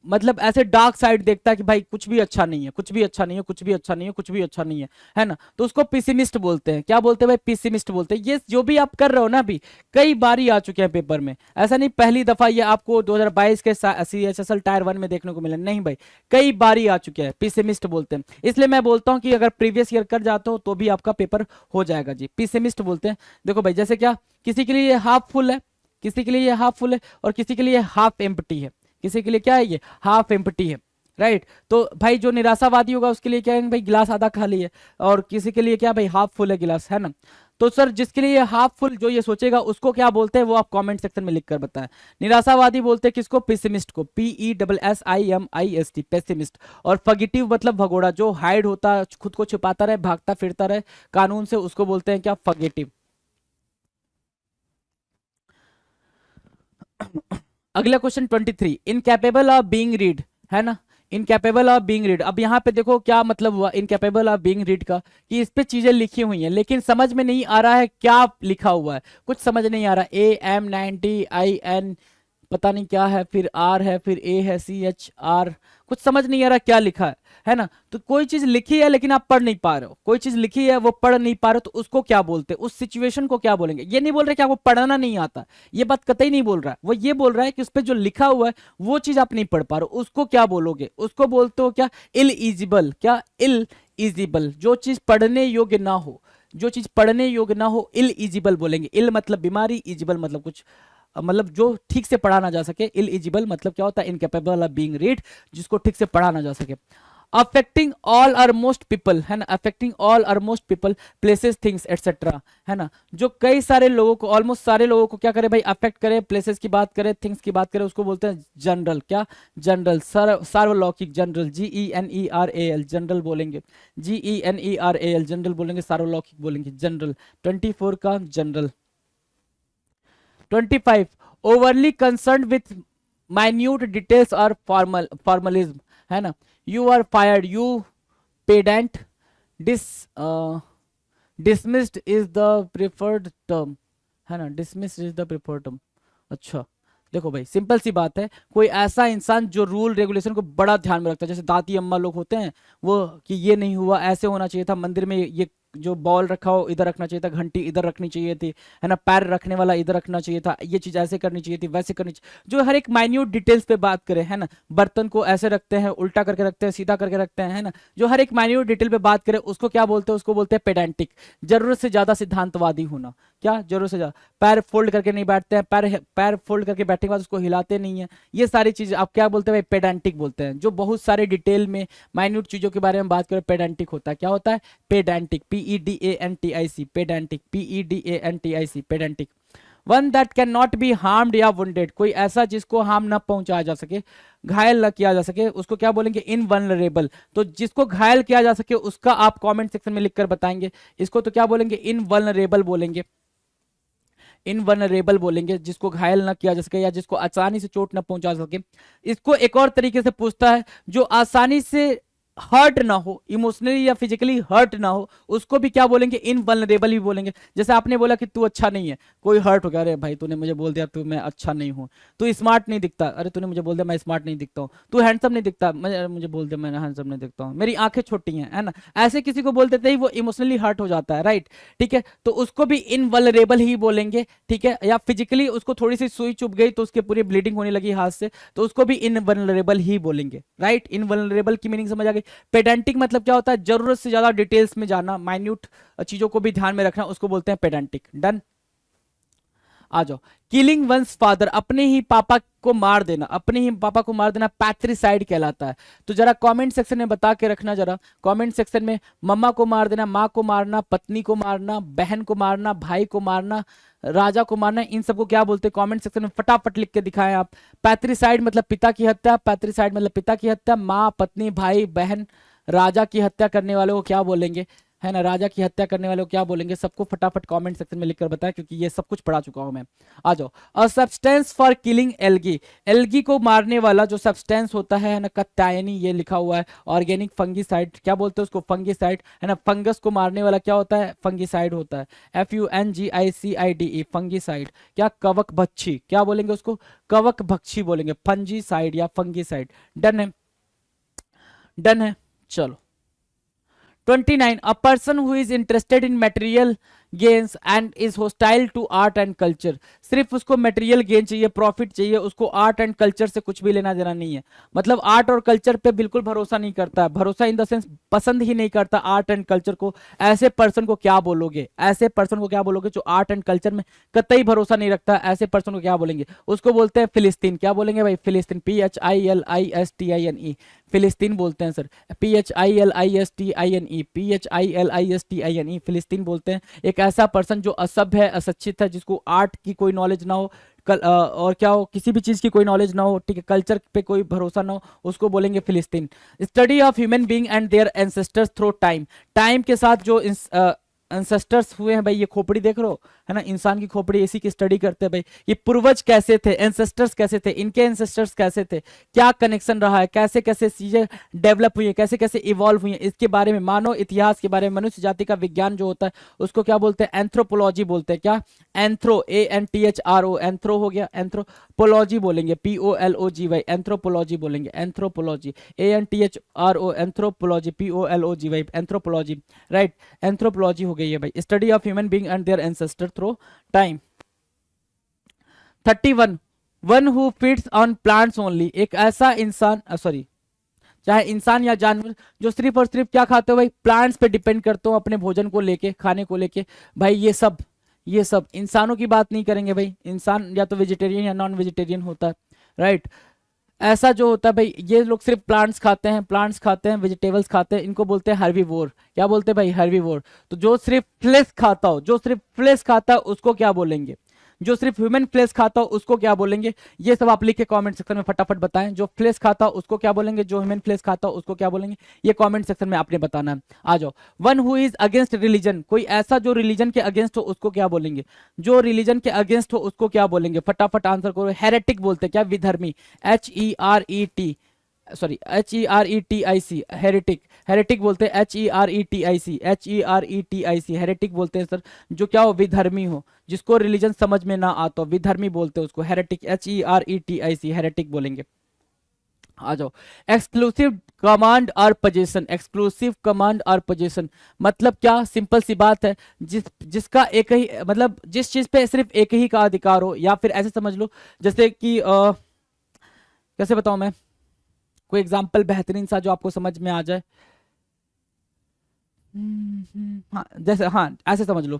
मतलब ऐसे डार्क साइड देखता है कि भाई कुछ भी अच्छा नहीं है, कुछ भी अच्छा नहीं है, कुछ भी अच्छा नहीं है, कुछ भी अच्छा नहीं है ना, तो उसको पेसिमिस्ट बोलते हैं। क्या बोलते हैं भाई, पेसिमिस्ट बोलते हैं। ये जो भी आप कर रहे हो ना अभी, कई बार ही आ चुके हैं पेपर में, ऐसा नहीं पहली दफा ये आपको 2022 के CHSL टायर 1 में देखने को मिला, नहीं भाई, कई बार ही आ चुके हैं, पेसिमिस्ट बोलते हैं। इसलिए मैं बोलता हूं कि अगर प्रीवियस ईयर कर जाते हो तो भी आपका पेपर हो जाएगा जी, पेसिमिस्ट बोलते हैं। देखो भाई जैसे क्या, किसी के लिए हाफ फुल है, किसी के लिए हाफ फुल है, और किसी के लिए हाफ एम्प्टी है, किसी के लिए क्या है ये, हाफ एम्प्टी है, राइट। तो भाई जो निराशावादी होगा उसके लिए क्या है भाई, गिलास आधा खाली है, और किसी के लिए क्या भाई, हाफ फुल है गिलास, है ना। तो सर जिसके लिए हाफ फुल जो ये सोचेगा उसको क्या बोलते हैं वो आप कमेंट सेक्शन में लिख कर बताएं। निराशावादी बोलते हैं किसको, पेसिमिस्ट को, PESSIMIST, पेसिमिस्ट। और फगिटिव मतलब भगोड़ा, जो हाइड होता, खुद को छुपाता रहे, भागता फिरता रहे कानून से, उसको बोलते हैं क्या, फगिटिव। अगला question 23, incapable of being read, है ना, इनकैपेबल ऑफ बीइंग रीड। अब यहाँ पे देखो क्या मतलब हुआ इनकैपेबल ऑफ बीइंग रीड का, कि इस पे चीजें लिखी हुई हैं लेकिन समझ में नहीं आ रहा है क्या लिखा हुआ है, कुछ समझ नहीं आ रहा। AM90IN पता नहीं क्या है, फिर R है, फिर A है, CHR, कुछ समझ नहीं आ रहा क्या लिखा है ना। तो कोई चीज लिखी है लेकिन आप पढ़ नहीं पा रहे हो, कोई चीज लिखी है वो पढ़ नहीं पा रहे हो, तो उसको क्या बोलते हैं, उस सिचुएशन को क्या बोलेंगे। ये नहीं बोल रहे कि आपको पढ़ना नहीं आता, ये बात कतई नहीं बोल रहा है, वो ये बोल रहा है कि उस पर जो लिखा हुआ है वो चीज आप नहीं पढ़ पा रहे हो, उसको क्या बोलोगे, उसको बोलते हो क्या, इलइजिबल। क्या, इलइजिबल, जो चीज पढ़ने योग्य ना हो, जो चीज पढ़ने योग्य ना हो इलइजिबल बोलेंगे। इल मतलब बीमारी, इजिबल मतलब कुछ, मतलब जो ठीक से पढ़ा ना जा सके। इलइजिबल मतलब क्या होता है, इनकेपेबल ऑफ बीइंग रीड, जिसको ठीक से पढ़ा ना जा सके। Affecting all or most people, है ना, affecting all or most people, places, things etcetera, है ना, जो कई सारे लोगों को, ऑलमोस्ट सारे लोगों को क्या करे भाई, अफेक्ट करे, प्लेसेस की बात करे, थिंग्स की बात करे, उसको बोलते हैं जनरल। क्या, जनरल, सार्वलौकिक, जनरल, GENERAL, जनरल बोलेंगे, GENERAL, जनरल बोलेंगे, सार्वलौकिक बोलेंगे, जनरल। 24 का general. 25, overly concern with minute details और फॉर्मलिज्म, है ना, you are fired, you pedant, dis dismissed is the preferred term, है ना, dismissed is the preferred term. अच्छा देखो भाई सिंपल सी बात है, कोई ऐसा इंसान जो रूल रेगुलेशन को बड़ा ध्यान में रखता है, जैसे दादी अम्मा लोग होते हैं वो, कि ये नहीं हुआ, ऐसे होना चाहिए था, मंदिर में ये जो बॉल रखा हो इधर रखना चाहिए था, घंटी इधर रखनी चाहिए थी, है ना, पैर रखने वाला इधर रखना चाहिए था, ये चीज ऐसे करनी चाहिए थी, वैसे करनी चाहिए, जो हर एक माइन्यूट डिटेल्स पे बात करे, है ना, बर्तन को ऐसे रखते हैं, उल्टा करके रखते हैं, सीधा करके रखते हैं, है ना, जो हर एक माइन्यूट डिटेल पे बात करे उसको क्या बोलते हैं, उसको बोलते हैं पेडेंटिक। जरूरत से ज्यादा सिद्धांतवादी होना, क्या, जरूरत से ज्यादा, पैर फोल्ड करके नहीं बैठते हैं, पैर फोल्ड करके बैठने के बाद उसको हिलाते नहीं है, ये सारी चीज आप क्या बोलते हैं भाई, पेडेंटिक बोलते हैं। जो बहुत सारे डिटेल में माइन्यूट चीजों के बारे में बात करें पेडेंटिक होता है। क्या होता है, pedantic, PEDANTIC, pedantic, PEDANTIC, pedantic. One that can not be harmed या वुंडेड, कोई ऐसा जिसको हार्म ना पहुंचाया जा सके, घायल ना किया जा सके, उसको क्या बोलेंगे, इनवल्नरेबल। तो जिसको घायल किया जा सके उसका आप कमेंट सेक्शन में लिखकर बताएंगे, इसको तो क्या बोलेंगे, इनवल्नरेबल बोलेंगे, इनवल्नरेबल बोलेंगे, जिसको घायल ना किया जा सके या जिसको आसानी से चोट ना पहुंचा सके। इसको एक और तरीके से पूछता है, जो आसानी से हर्ट ना हो, इमोशनली या फिजिकली हर्ट ना हो, उसको भी क्या बोलेंगे, इनवल्नरेबल भी बोलेंगे। जैसे आपने बोला कि तू अच्छा नहीं है, कोई हर्ट हो गया, अरे भाई तूने मुझे बोल दिया तू मैं अच्छा नहीं हूँ, तू स्मार्ट नहीं दिखता, अरे तूने मुझे बोल दिया मैं स्मार्ट नहीं दिखता हूँ, तू हैंडसम नहीं दिखता, मुझे बोल दिया मैं हैंडसम नहीं दिखता हूँ, मेरी आंखें छोटी हैं, है ना, ऐसे किसी को बोल देते ही वो इमोशनली हर्ट हो जाता है, राइट, ठीक है, तो उसको भी इनवल्नरेबल ही बोलेंगे, ठीक है, या फिजिकली उसको थोड़ी सी सुई चुभ गई तो उसके पूरी ब्लीडिंग होने लगी हाथ से, तो उसको भी इनवल्नरेबल ही बोलेंगे, राइट। इनवल्नरेबल की मीनिंग समझ आ गई। पेडेंटिक मतलब क्या होता है, जरूरत से ज्यादा डिटेल्स में जाना, माइन्यूट चीजों को भी ध्यान में रखना, उसको बोलते हैं पेडेंटिक। डन, आ जाओ। किलिंग वंस फादर, अपने ही पापा को मार देना, अपने ही पापा को मार देना पैट्रिसाइड कहलाता है। तो जरा कमेंट सेक्शन में बता के रखना, जरा कमेंट सेक्शन में, मम्मा को मार देना, माँ को मारना, पत्नी को मारना, बहन को मारना, भाई को मारना, राजा को मारना, इन सबको क्या बोलते हैं, कमेंट सेक्शन में फटाफट लिख के दिखाएं आप। पैट्रिसाइड मतलब पिता की हत्या, पैट्रिसाइड मतलब पिता की हत्या, माँ, पत्नी, भाई, बहन, राजा की हत्या करने वाले को क्या बोलेंगे, है ना, राजा की हत्या करने वाले को क्या बोलेंगे, सबको फटाफट कमेंट सेक्शन में लिखकर बताएं, क्योंकि ये सब कुछ पढ़ा चुका हूं मैं। आ जाओ। A substance for killing algae, algae को मारने वाला जो सब्सटेंस होता है ना, कात्यायनी, ये लिखा हुआ है। ऑर्गेनिक फंगीसाइड, क्या बोलते हैं उसको, फंगीसाइड, है ना, फंगस को मारने वाला क्या होता है, फंगीसाइड होता है, FUNGICIDE, फंगीसाइड। क्या, कवक भक्षी, क्या बोलेंगे उसको, कवक भक्षी बोलेंगे, फंजीसाइड या फंगीसाइड। डन है, डन है, चलो। 29, a person who is interested in material gains and is hostile to art and culture. सिर्फ उसको मटेरियल गेन चाहिए, प्रॉफिट चाहिए, उसको आर्ट एंड कल्चर से कुछ भी लेना देना नहीं है। मतलब आर्ट और कल्चर पे बिल्कुल भरोसा नहीं करता है, भरोसा इन द सेंस पसंद ही नहीं करता आर्ट एंड कल्चर को। ऐसे पर्सन को क्या बोलोगे, ऐसे पर्सन को क्या बोलोगे जो आर्ट एंड कल्चर में कतई भरोसा नहीं रखता, ऐसे पर्सन को क्या बोलेंगे? उसको बोलते हैं फिलिस्तीन। क्या बोलेंगे भाई? फिलिस्तीन, PHILISTINE, फिलिस्तीन बोलते हैं सर, PHILISTINE, PHILISTINE, फिलिस्तीन बोलते हैं। एक ऐसा पर्सन जो असभ्य है, अशिक्षित है, जिसको आर्ट की कोई नॉलेज ना हो, और क्या हो, किसी भी चीज की कोई नॉलेज ना हो, ठीक है, कल्चर पे कोई भरोसा ना हो, उसको बोलेंगे philistine. Study of human being and their ancestors through time, time के साथ जो एंसेस्टर्स हुए हैं भाई, ये खोपड़ी देख रहे हो है ना, इंसान की खोपड़ी, इसी की स्टडी करते हैं भाई। ये पूर्वज कैसे थे, एंसेस्टर्स कैसे थे, इनके एंसेस्टर्स कैसे थे, क्या कनेक्शन रहा है, कैसे कैसे चीजें डेवलप हुई है, कैसे कैसे इवॉल्व हुई है, इसके बारे में, मानव इतिहास के बारे में, मनुष्य जाति का विज्ञान जो होता है उसको क्या बोलते हैं? एंथ्रोपोलॉजी बोलते हैं। क्या? एंथ्रो, ANTHRO, एंथ्रो हो गया, एंथ्रोपोलॉजी बोलेंगे, POLOGY, एंथ्रोपोलॉजी बोलेंगे, anthropology, ANTHRO, anthropology, POLOGY, anthropology, right, anthropology हो गई है भाई। Study of human being and their ancestor through time. 31, one who feeds on plants only, एक ऐसा इंसान, सॉरी, चाहे इंसान या जानवर, जो सिर्फ और सिर्फ क्या खाते हो भाई? प्लांट्स पे डिपेंड करते हो अपने भोजन को लेके, खाने को लेके भाई। ये सब इंसानों की बात नहीं करेंगे भाई, इंसान या तो वेजिटेरियन या नॉन वेजिटेरियन होता है, राइट। ऐसा जो होता है भाई, ये लोग सिर्फ प्लांट्स खाते हैं, वेजिटेबल्स खाते हैं, इनको बोलते हैं हर्बीवोर। क्या बोलते हैं भाई? हर्बीवोर। तो जो सिर्फ फ्लेश खाता हो, उसको क्या बोलेंगे? जो सिर्फ ह्यूमन फ्लेश खाता हो उसको क्या बोलेंगे? ये सब आप लिख के कमेंट सेक्शन में फटाफट बताएं। जो फ्लेश खाता हो उसको क्या बोलेंगे, जो ह्यूमन फ्लेश खाता हो उसको क्या बोलेंगे, ये कमेंट सेक्शन में आपने बताना है। आ जाओ। One who is against religion, कोई ऐसा जो रिलीजन के अगेंस्ट हो उसको क्या बोलेंगे? जो रिलीजन के अगेंस्ट हो उसको क्या बोलेंगे? फटाफट आंसर करो। हेरेटिक बोलते हैं। क्या? विधर्मी, HERETIC, हेरेटिक बोलते हैं, HERETIC, हेरेटिक बोलते हैं सर, जो क्या हो? विधर्मी हो, जिसको रिलीजन समझ में ना आता हो, विधर्मी बोलते हैं उसको, हेरेटिक, HERETIC, हेरेटिक बोलेंगे। आ जाओ। एक्सक्लूसिव कमांड और पोजीशन, एक्सक्लूसिव कमांड और पोजीशन मतलब क्या? सिंपल सी बात है, जिसका एक ही, मतलब जिस चीज पे सिर्फ एक ही का अधिकार हो, या फिर ऐसे समझ लो जैसे कि कैसे बताऊं मैं, कोई एग्जांपल बेहतरीन सा जो आपको समझ में आ जाए। हाँ, जैसे, हाँ, ऐसे समझ लो,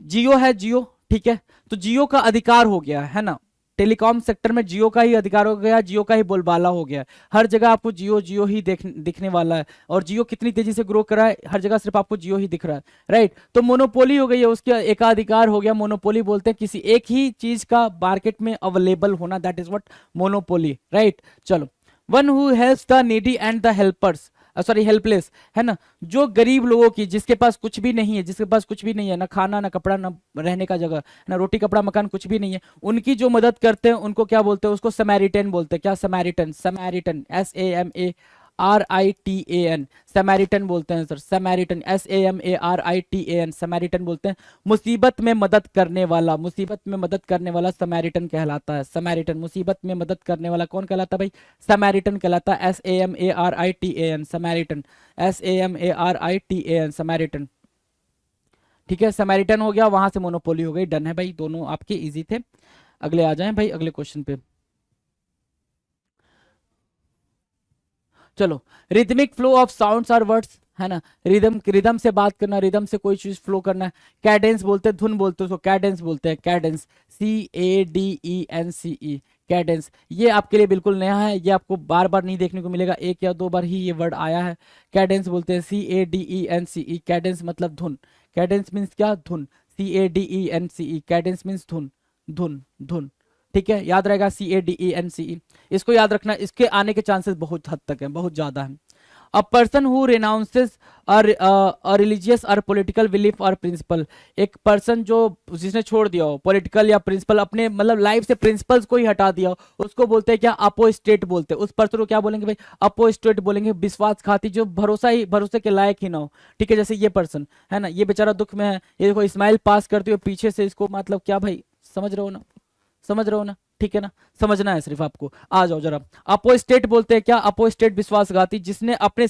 जियो है, जियो, ठीक है, तो जियो का अधिकार हो गया है ना, टेलीकॉम सेक्टर में जियो का ही अधिकार हो गया, जियो का ही बोलबाला हो गया। हर जगह आपको जियो जियो ही दिखने वाला है, और जियो कितनी तेजी से ग्रो कर रहा है, हर जगह सिर्फ आपको जियो ही दिख रहा है, राइट। तो मोनोपोली हो गई है, उसका एकाधिकार हो गया। मोनोपोली बोलते हैं किसी एक ही चीज का मार्केट में अवेलेबल होना, that is what monopoly, right. चलो। One who helps the needy and the helpers, sorry helpless, है ना, जो गरीब लोगों की, जिसके पास कुछ भी नहीं है, ना खाना, ना कपड़ा, ना रहने का जगह, ना रोटी कपड़ा मकान, कुछ भी नहीं है, उनकी जो मदद करते हैं उनको क्या बोलते हैं? उसको समैरिटन बोलते हैं। क्या? समैरिटन, SAMARITAN, समैरिटन बोलते हैं सर, समैरिटन, SAMARITAN, समैरिटन बोलते हैं। मुसीबत में मदद करने वाला, समैरिटन कहलाता है। समैरिटन, मुसीबत में मदद करने वाला कौन कहलाता है भाई? समैरिटन कहलाता है, SAMARITAN, समैरिटन, SAMARITAN, समैरिटन, ठीक है। समैरिटन हो गया, वहां से मोनोपोली हो गई। डन है भाई, दोनों आपके इजी थे। अगले आ जाएं भाई, अगले क्वेश्चन पे। चलो। रिदमिक फ्लो ऑफ साउंड्स और वर्ड्स, है ना, रिदम से बात करना, रिदम से कोई चीज फ्लो करना। कैडेंस बोलते हैं, धुन बोलते हैं उसको, कैडेंस बोलते हैं, कैडेंस, CADENCE, कैडेंस। ये आपके लिए बिल्कुल नया है, ये आपको बार बार नहीं देखने को मिलेगा, एक या दो बार ही ये वर्ड आया है। कैडेंस बोलते हैं, CADENCE, कैडेंस मतलब धुन। कैडेंस मीन्स क्या? धुन, CADENCE, कैडेंस मीन्स धुन, धुन, धुन, ठीक है, याद रहेगा, CADENCE, इसको याद रखना। इसके आने के चांसेस बहुत हद तक हैं, बहुत ज्यादा हैं। अ पर्सन हु रिनाउंसेस रिलीजियस और पॉलिटिकल बिलीफ और प्रिंसिपल, एक पर्सन जो, जिसने छोड़ दिया हो पॉलिटिकल या प्रिंसिपल, अपने मतलब लाइफ से प्रिंसिपल्स को ही हटा दिया हो, उसको बोलते हैं क्या? अपोस्टेट बोलते हैं। उस पर्सन को क्या बोलेंगे भाई? अपोस्टेट बोलेंगे। विश्वासघाती, जो भरोसे के लायक ही ना हो, ठीक है, जैसे ये पर्सन है ना, ये बेचारा दुख में है, ये देखो स्माइल पास करते हुए पीछे से, इसको मतलब क्या भाई, समझ रहे हो ना, ठीक है ना, समझना है सिर्फ आपको। आ जाओ जरा। अपोस्टेट बोलते हैं क्या? अपोस्टेट विश्वासघाती, जिसने अपने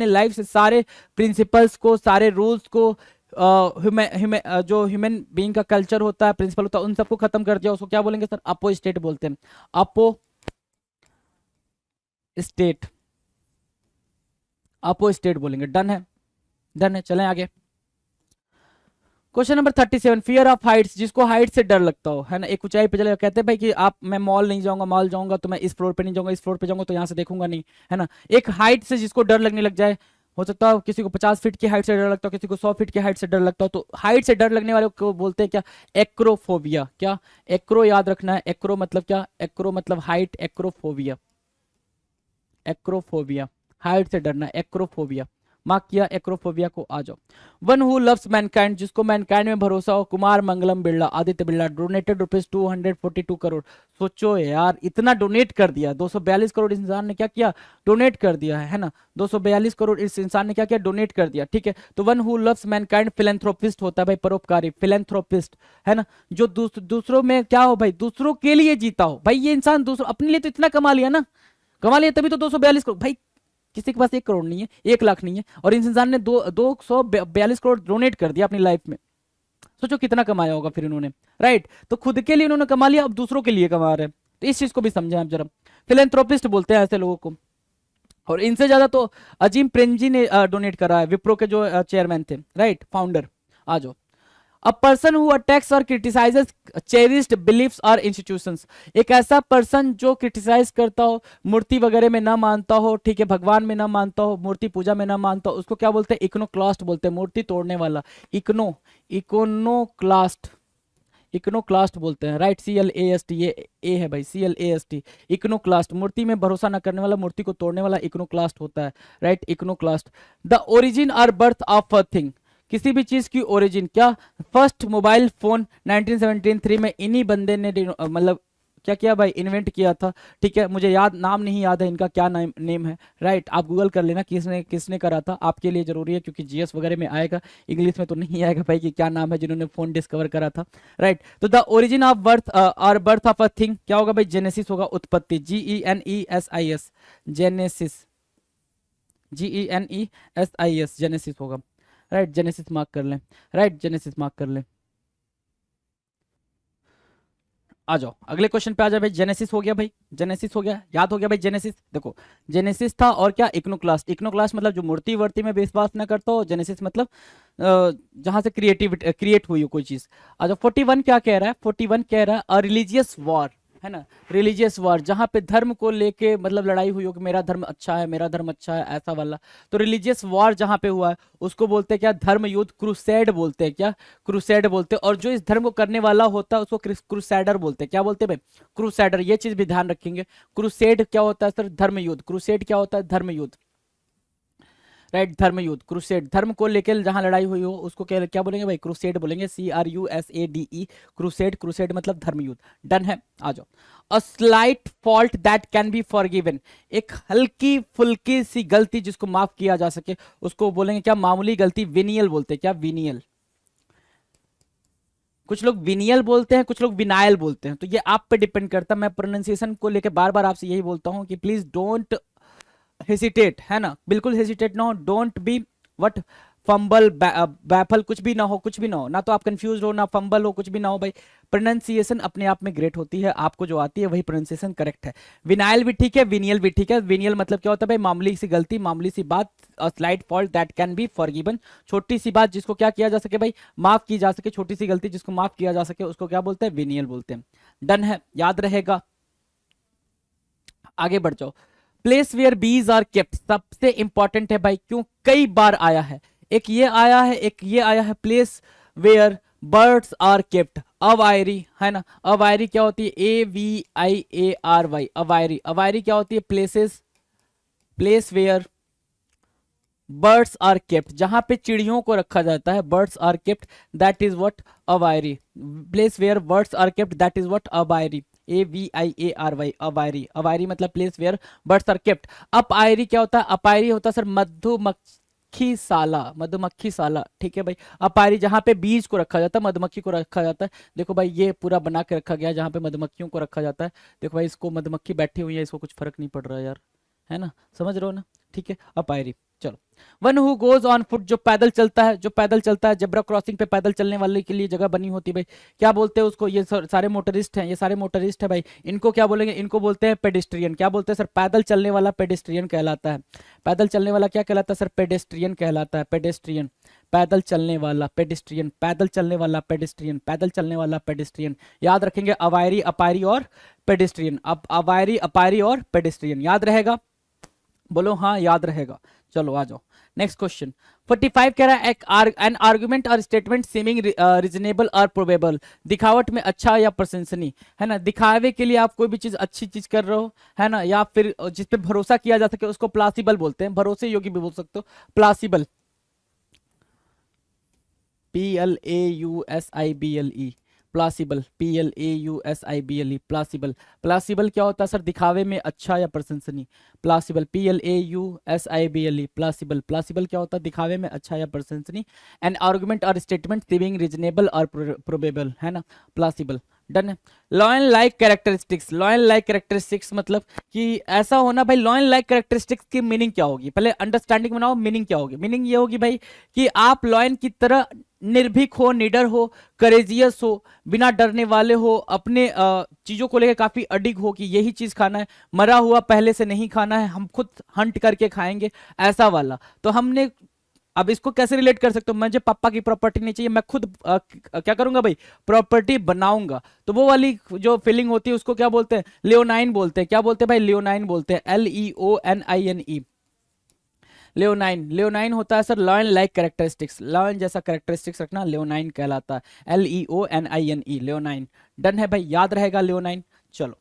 लाइफ से सारे प्रिंसिपल्स को, सारे रूल्स को जो ह्यूमन बीइंग का कल्चर होता है, प्रिंसिपल होता है, उन सबको खत्म कर दिया, उसको क्या बोलेंगे सर? अपो स्टेट बोलते हैं। अपो स्टेट, अपो स्टेट बोलेंगे। डन है, डन है, चलें आगे। Question number 37, fear of Heights, जिसको हाइट से डर लगता हो, है ना, एक ऊंचाई पे चले, कहते हैं भाई कि आप, मैं मॉल नहीं जाऊंगा, मॉल जाऊंगा तो मैं इस फ्लोर पे नहीं जाऊंगा, इस फ्लोर पे जाऊंगा तो यहाँ से देखूंगा नहीं, है ना। एक हाइट से जिसको डर लगने लग जाए, हो सकता है किसी को 50 फीट की हाइट से डर लगता हो, किसी को 100 फीट की हाइट से डर लगता हो, तो हाइट से डर लगने वाले को बोलते हैं क्या? एक्रोफोबिया। क्या? एक्रो याद रखना है, एक्रो मतलब क्या? एक्रो मतलब हाइट, एक्रोफोबिया, एक्रोफोबिया, हाइट से डरना, एक्रोफोबिया। मार्क किया एक्रोफोबिया को। आ जाओ। वन हु लव्स मैनकाइंड, जिसको मैनकाइंड में भरोसा हो, कुमार मंगलम बिरला, आदित्य बिरला, डोनेटेड ₹242 करोड़। सोचो यार, इतना डोनेट कर दिया, 242 करोड़ इस इंसान ने क्या किया? डोनेट कर दिया है ना। 242 करोड़ इस इंसान ने क्या किया? डोनेट कर दिया, ठीक है। तो one who loves Mankind philanthropist होता है भाई, परोपकारी, फिलेंथ्रोपिस्ट, है ना, जो दूसरों में क्या हो भाई, दूसरों के लिए जीता हो भाई। ये इंसान दूसरों, अपने लिए तो इतना कमा लिया ना, कमा लिया, तभी तो 242 करोड़ भाई। किसी के पास 1 करोड़ नहीं है, 1 लाख नहीं है, और इस इंसान ने 242 करोड़ डोनेट कर दिया अपनी लाइफ में। सोचो कितना कमाया होगा फिर इन्होंने, राइट। तो खुद के लिए उन्होंने कमा लिया, अब दूसरों के लिए कमा रहे हैं। तो इस चीज को भी समझें आप जरा। फिलेंथ्रोपिस्ट बोलते हैं ऐसे लोगों को। और इनसे ज्यादा तो अजीम प्रेमजी ने डोनेट करा है, विप्रो के जो चेयरमैन थे, राइट, फाउंडर। आ जाओ। A person who attacks or criticizes cherished beliefs or institutions, एक ऐसा पर्सन जो क्रिटिसाइज करता हो, मूर्ति वगैरह में ना मानता हो, ठीक है, भगवान में ना मानता हो, मूर्ति पूजा में ना मानता हो, उसको क्या बोलते हैं? इकोनोक्लास्ट बोलते हैं, मूर्ति तोड़ने वाला। इकोनोक्लास्ट, इकोनोक्लास्ट बोलते हैं, राइट। CLAST, ये ए है भाई, CLAST, इकोनोक्लास्ट, मूर्ति में भरोसा ना करने वाला, मूर्ति को तोड़ने वाला इकोनोक्लास्ट होता है, राइट, इकोनोक्लास्ट। द ओरिजिन और बर्थ ऑफ अ थिंग, किसी भी चीज की ओरिजिन, क्या? फर्स्ट मोबाइल फोन 1973 में इन्हीं बंदे ने मतलब क्या किया भाई? इन्वेंट किया था, ठीक है। मुझे याद, नाम नहीं याद है इनका, क्या नेम है, राइट। आप गूगल कर लेना किसने किसने करा था, आपके लिए जरूरी है, क्योंकि GS वगैरह में आएगा, इंग्लिश में तो नहीं आएगा भाई कि क्या नाम है जिन्होंने फोन डिस्कवर करा था, राइट। तो द ओरिजिन ऑफ बर्थ और बर्थ ऑफ अ थिंग क्या होगा भाई? जेनेसिस होगा, उत्पत्ति, GENESIS, जेनेसिस, GENESIS, जेनेसिस होगा, राइट। जेनेसिस मार्क कर लें, राइट, जेनेसिस मार्क कर लें। आ जाओ अगले क्वेश्चन पे आ जाओ भाई। जेनेसिस हो गया भाई, जेनेसिस हो गया, याद हो गया भाई जेनेसिस। देखो, जेनेसिस था और क्या? इकोनोक्लास्ट, इकोनोक्लास्ट मतलब जो मूर्ति वर्ती में विश्वास न करता हो, जेनेसिस मतलब जहां से क्रिएटिविटी क्रिएट हुई हो कोई चीज। आ जाओ। 41 क्या कह रहा है? 41 कह रहा है अ रिलीजियस वॉर, है ना, रिलीजियस वॉर, जहां पे धर्म को लेके मतलब लड़ाई हुई हो कि मेरा धर्म अच्छा है, मेरा धर्म अच्छा है, ऐसा वाला। तो रिलीजियस वॉर जहां पे हुआ है उसको बोलते हैं क्या? धर्म युद्ध, क्रूसेड बोलते हैं, क्या? क्रूसेड बोलते हैं। और जो इस धर्म को करने वाला होता है उसको क्रूसैडर बोलते हैं। क्या बोलते हैं भाई? क्रूसैडर। ये चीज भी ध्यान रखेंगे। क्रूसेड क्या होता है सर? धर्म युद्ध। क्रूसेड क्या होता है? धर्म युद्ध, राइट, धर्म युद्ध, क्रूसेड, धर्म को लेकर जहां लड़ाई हुई हो उसको क्या क्या बोलेंगे भाई? क्रूसेड बोलेंगे, CRUSADE, क्रूसेड, क्रूसेड मतलब धर्म युद्ध। डन है, आ जाओ। A slight fault that can be forgiven, एक हल्की फुल्की सी गलती जिसको माफ किया जा सके, उसको बोलेंगे क्या? मामूली गलती, विनियल बोलते हैं। क्या? विनियल। कुछ लोग विनियल बोलते हैं, कुछ लोग विनायल बोलते हैं, तो ये आप पे डिपेंड करता है। मैं प्रोनाउंसिएशन को लेकर बार बार आपसे यही बोलता हूं कि प्लीज डोंट हेसिटेट, है ना, बिल्कुल हेसिटेट ना हो, don't be what, fumble, baffle, कुछ भी ना हो, कुछ भी ना हो, ना तो आप कंफ्यूज हो, ना फंबल हो, कुछ भी ना हो भाई। प्रोनाउंसिएशन अपने आप में ग्रेट होती है, आपको जो आती है वही प्रोनाउंसिएशन करेक्ट है। विनाइल भी ठीक है, विनियल भी ठीक है। विनियल मतलब क्या होता है भाई? मामूली सी गलती, मामूली सी बात, slight fault that can be forgiven, छोटी सी बात जिसको क्या किया जा सके भाई? माफ की जा सके, छोटी सी गलती जिसको माफ किया जा सके उसको क्या बोलते हैं? विनियल बोलते हैं। डन है, याद रहेगा। आगे बढ़ जाओ। Place where bees are kept, सबसे इंपॉर्टेंट है भाई, क्यों? कई बार आया है, एक ये आया है, एक ये आया है। Place where birds are kept, aviary, है ना। अवायरी क्या होती है? AVIARY, aviary. अवायरी क्या होती है? Places, place where birds are kept, जहां पे चिड़ियों को रखा जाता है, birds are kept, that is what? Aviary. Place where birds are kept, that is what? Aviary, AVIARY, aviary. Aviary मतलब place where birds are kept. Apiary क्या होता है? अपायरी होता है सर मधुमक्खी साला, मधुमक्खी साला, ठीक है भाई। अपायरी जहां पे बीज को रखा जाता है, मधुमक्खी को रखा जाता है। देखो भाई ये पूरा बना के रखा गया है जहां पे मधुमक्खियों को रखा जाता है। देखो भाई इसको मधुमक्खी बैठी हुई है, इसको कुछ फर्क नहीं पड़ रहा है यार, है ना, समझ रहे हो ना, ठीक है। अपायरी, चलो, one who goes on foot, जो पैदल चलता है, जो पैदल चलता है, जेब्रा क्रॉसिंग पे पैदल चलने वाले के लिए जगह बनी होती है भाई, क्या बोलते हैं उसको? ये सारे मोटरिस्ट हैं, ये सारे मोटरिस्ट है भाई, इनको क्या बोलेंगे? इनको बोलते हैं पेडेस्ट्रियन। क्या बोलते हैं सर? पैदल चलने वाला पेडेस्ट्रियन कहलाता है। पैदल चलने वाला क्या कहलाता है सर? पेडेस्ट्रियन कहलाता है, पेडेस्ट्रियन। पैदल चलने वाला पेडेस्ट्रियन, पैदल चलने वाला पेडेस्ट्रियन, पैदल चलने वाला पेडेस्ट्रियन। याद रखेंगे अवायरी, अपायरी और पेडेस्ट्रियन। अब अवायरी, अपायरी और पेडेस्ट्रियन याद रहेगा? बोलो हाँ, याद रहेगा। चलो आ जाओ नेक्स्ट क्वेश्चन। 45 कह रहा है एन आर्गुमेंट और स्टेटमेंट सीमिंग रीजनेबल और प्रोबेबल, दिखावट में अच्छा या प्रशंसनीय, है ना? दिखावे के लिए आप कोई भी चीज अच्छी चीज कर रहे हो, है ना, या फिर जिस पे भरोसा किया जा सके उसको प्लासिबल बोलते हैं, भरोसे योग्य भी बोल सकते हो, प्लासिबल, PLAUSIBLE, प्लासिबल, PLAUSIBLE, प्लासिबल। प्लासिबल क्या होता है सर? दिखावे में अच्छा या प्रशंसनीय, प्लासिबल, PLAUSIBLE, प्लासिबल। प्लासिबल क्या होता है? दिखावे में अच्छा या प्रशंसनीय। एन आर्गुमेंट और स्टेटमेंट सीमिंग रीजनेबल और प्रोबेबल, है ना, प्लासिबल। डन है। Lion like characteristics, lion like characteristics मतलब कि ऐसा होना भाई। लॉयन लाइक कैरेक्टरिस्टिक्स की मीनिंग क्या होगी? पहले अंडरस्टैंडिंग बनाओ, मीनिंग क्या होगी? मीनिंग ये होगी भाई कि आप लॉयन की तरह निर्भीक हो, निडर हो, करेजियस हो, बिना डरने वाले हो, अपने चीजों को लेकर काफी अडिग हो कि यही चीज खाना है, मरा हुआ पहले से नहीं खाना है, हम खुद हंट करके खाएंगे, ऐसा वाला। तो हमने अब इसको कैसे रिलेट कर सकते हो? मुझे पापा की प्रॉपर्टी नहीं चाहिए, मैं खुद क्या करूंगा भाई? प्रॉपर्टी बनाऊंगा। तो वो वाली जो फीलिंग होती है उसको क्या बोलते हैं? लियोनाइन बोलते हैं। क्या बोलते हैं भाई? लियोनाइन बोलते हैं, LEONINE, लियोनाइन। लियोनाइन होता है sir lion like characteristics, lion जैसा कैरेक्टरिस्टिक्स रखना लियोनाइन कहलाता है, LEONINE, लियोनाइन। डन है भाई, याद रहेगा लियोनाइन। चलो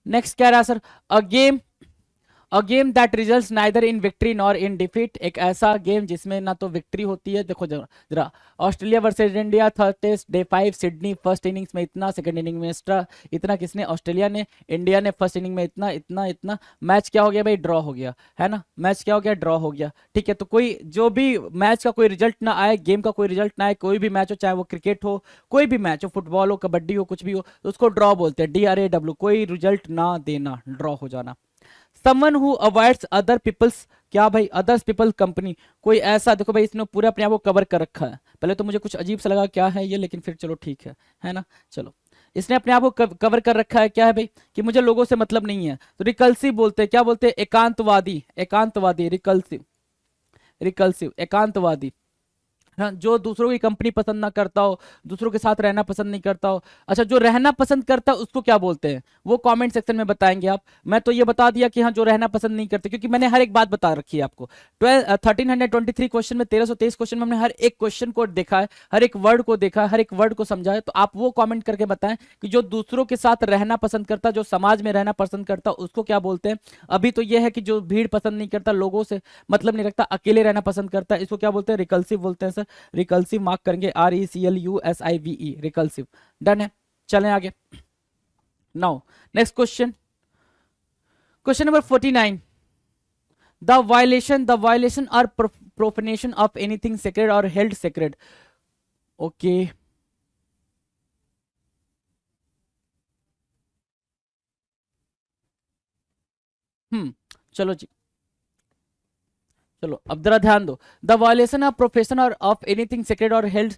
नेक्स्ट क्या रहा sir? A game that results neither in victory nor in defeat, एक ऐसा गेम जिसमें ना तो विक्ट्री होती है। देखो जरा Australia versus India, third test day 5, Sydney, first innings में इतना, सेकंड इनिंग में एक्स्ट्रा इतना, किसने? ऑस्ट्रेलिया ने। इंडिया ने फर्स्ट इनिंग में इतना इतना इतना। मैच क्या हो गया भाई? ड्रॉ हो गया, है ना? मैच क्या हो गया? ड्रॉ हो गया। ठीक है, तो कोई जो भी मैच का कोई रिजल्ट ना आए, गेम का कोई रिजल्ट ना आए, कोई भी मैच हो, चाहे वो क्रिकेट हो, कोई भी मैच हो, फुटबॉल हो, कबड्डी हो, कुछ भी हो, तो उसको ड्रॉ बोलते हैं, DRAW, कोई रिजल्ट ना देना, ड्रॉ हो जाना। Someone who avoids other peoples, क्या भाई? अदर्स पीपल कंपनी, कोई ऐसा। देखो भाई इसने पूरा अपने आप को कवर कर रखा है। पहले तो मुझे कुछ अजीब सा लगा क्या है ये, लेकिन फिर चलो ठीक है ना? चलो, इसने अपने आप को कवर कर रखा है, क्या है भाई? कि मुझे लोगों से मतलब नहीं है। तो रिकल्सिव बोलते हैं, क्या बोलते हैं? एकांतवादी, एकांतवादी, रिकल्सिव, रिकल्सिव, एकांतवादी। हाँ, जो दूसरों की कंपनी पसंद ना करता हो, दूसरों के साथ रहना पसंद नहीं करता हो। अच्छा, जो रहना पसंद करता है उसको क्या बोलते हैं? वो कमेंट सेक्शन में बताएंगे आप। मैं तो ये बता दिया कि हाँ, जो रहना पसंद नहीं करते, क्योंकि मैंने हर एक बात बता रखी है आपको। 1323 क्वेश्चन में, 1323 क्वेश्चन में हमने हर एक क्वेश्चन को देखा है, हर एक वर्ड को देखा है, हर एक वर्ड को समझा है। तो आप वो कॉमेंट करके बताएं कि जो दूसरों के साथ रहना पसंद करता, जो समाज में रहना पसंद करता, उसको क्या बोलते हैं? अभी तो यह है कि जो भीड़ पसंद नहीं करता, लोगों से मतलब नहीं रखता, अकेले रहना पसंद करता है, इसको क्या बोलते हैं? रिकल्सिव बोलते हैं सर। रिकल्सिव मार्क करेंगे, RECLUSIVE, रिकल्सिव। डन है, चलें आगे। Now next question, question number 49। The violation और प्रोफेनेशन ऑफ एनीथिंग सेक्रेड और हेल्ड सेक्रेड। ओके, चलो जी, चलो अब जरा ध्यान दो। द वायलेशन ऑफ प्रोफेशन और ऑफ एनीथिंग सेक्रेड और हेल्ड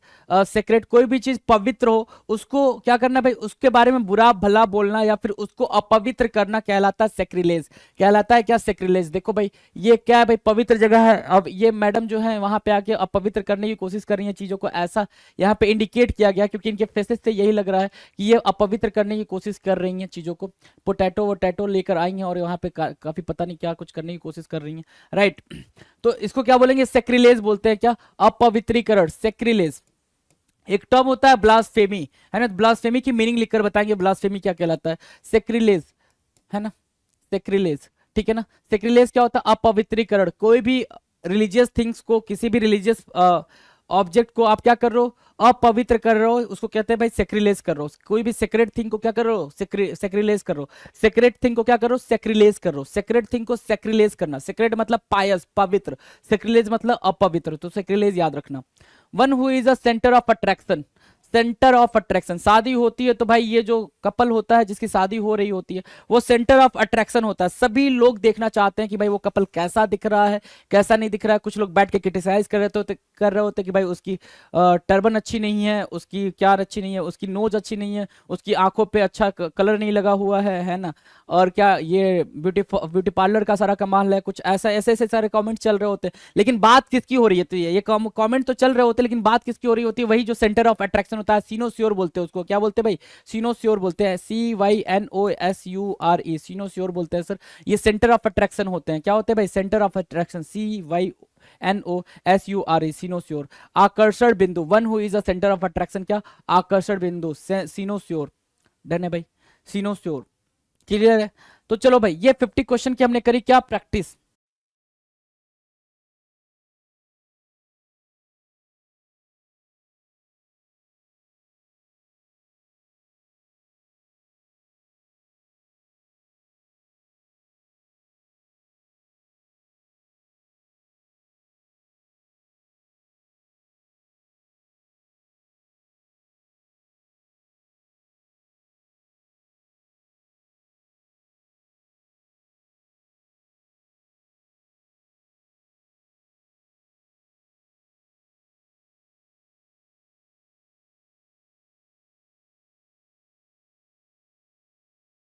सेक्रेड, कोई भी चीज पवित्र हो उसको क्या करना भाई? उसके बारे में बुरा भला बोलना या फिर उसको अपवित्र करना कहलाता है सेक्रिलेज। कहलाता है क्या? सेक्रिलेज। देखो भाई ये क्या है भाई? पवित्र जगह है। अब ये मैडम जो है वहां पे आके अपवित्र करने की कोशिश कर रही है चीजों को, ऐसा यहाँ पे इंडिकेट किया गया, क्योंकि इनके फेसेस से यही लग रहा है कि ये अपवित्र करने की कोशिश कर रही है चीजों को। पोटैटो वोटैटो लेकर आई हैं और यहाँ पे काफी पता नहीं क्या कुछ करने की कोशिश कर रही है, राइट? तो इसको क्या बोलेंगे? सेक्रिलेज बोलते हैं। क्या? अपवित्रीकरण, सेक्रिलेज। एक टर्म होता है ब्लास्फेमी, है ना? ब्लास्फेमी की मीनिंग लिखकर बताएंगे ब्लास्फेमी क्या कहलाता है। सेक्रिलेज, है ना? सेक्रिलेज, ठीक है ना? सेक्रिलेज क्या होता है? अपवित्रीकरण। कोई भी रिलीजियस थिंग्स को, किसी भी रिलीजियस ऑब्जेक्ट को आप क्या कर रहे हो? अपवित्र कर रहे हो, उसको कहते हैं भाई सेक्रिलेज कर रहे हो। कोई भी सेक्रेट थिंग को क्या कर रहे हो? सेक्रिलेज कर रहे हो। सेक्रेट थिंग को क्या कर रहे हो? सेक्रिलेज कर रहे हो। सेक्रेट थिंग को सेक्रिलेज करना। सेक्रेट मतलब पायस, पवित्र। सेक्रिलेज मतलब अपवित्र। तो सेक्रिलेज याद रखना। One who is a centre of attraction, centre of attraction. शादी होती है तो भाई ये जो कपल होता है जिसकी शादी हो रही होती है वो सेंटर ऑफ अट्रैक्शन होता है। सभी लोग देखना चाहते हैं कि भाई वो कपल कैसा दिख रहा है कैसा नहीं दिख रहा है। कुछ लोग बैठ के क्रिटिसाइज कर रहे होते कि भाई उसकी टर्बन अच्छी नहीं है, उसकी क्या अच्छी नहीं है, उसकी नोज अच्छी नहीं है, उसकी आंखों पे अच्छा कलर नहीं लगा हुआ है ना, और क्या ये ब्यूटी पार्लर का सारा कमाल है, कुछ ऐसा ऐसे ऐसे सारे कमेंट चल रहे होते हैं। लेकिन बात किसकी हो रही है? तो ये कमेंट तो चल रहे होते हैं लेकिन बात किसकी हो रही होती है? वही जो सेंटर ऑफ अट्रैक्शन होता है, सीनोसियोर बोलते हैं उसको। क्या बोलते हैं भाई? सीनोसियोर बोलते हैं, CYNOSURE, सीनोसियोर बोलते हैं सर। ये सेंटर ऑफ अट्रैक्शन होते हैं। क्या होते हैं भाई? Centre of attraction, CYNOSURE, सीनोसियोर। आकर्षण बिंदु, one who is a centre of attraction, क्या? आकर्षण बिंदु, सीनोसियोर। डन है भाई, सीनोसियोर। क्लियर है? तो चलो भाई, ये 50 क्वेश्चन की हमने करी क्या? प्रैक्टिस।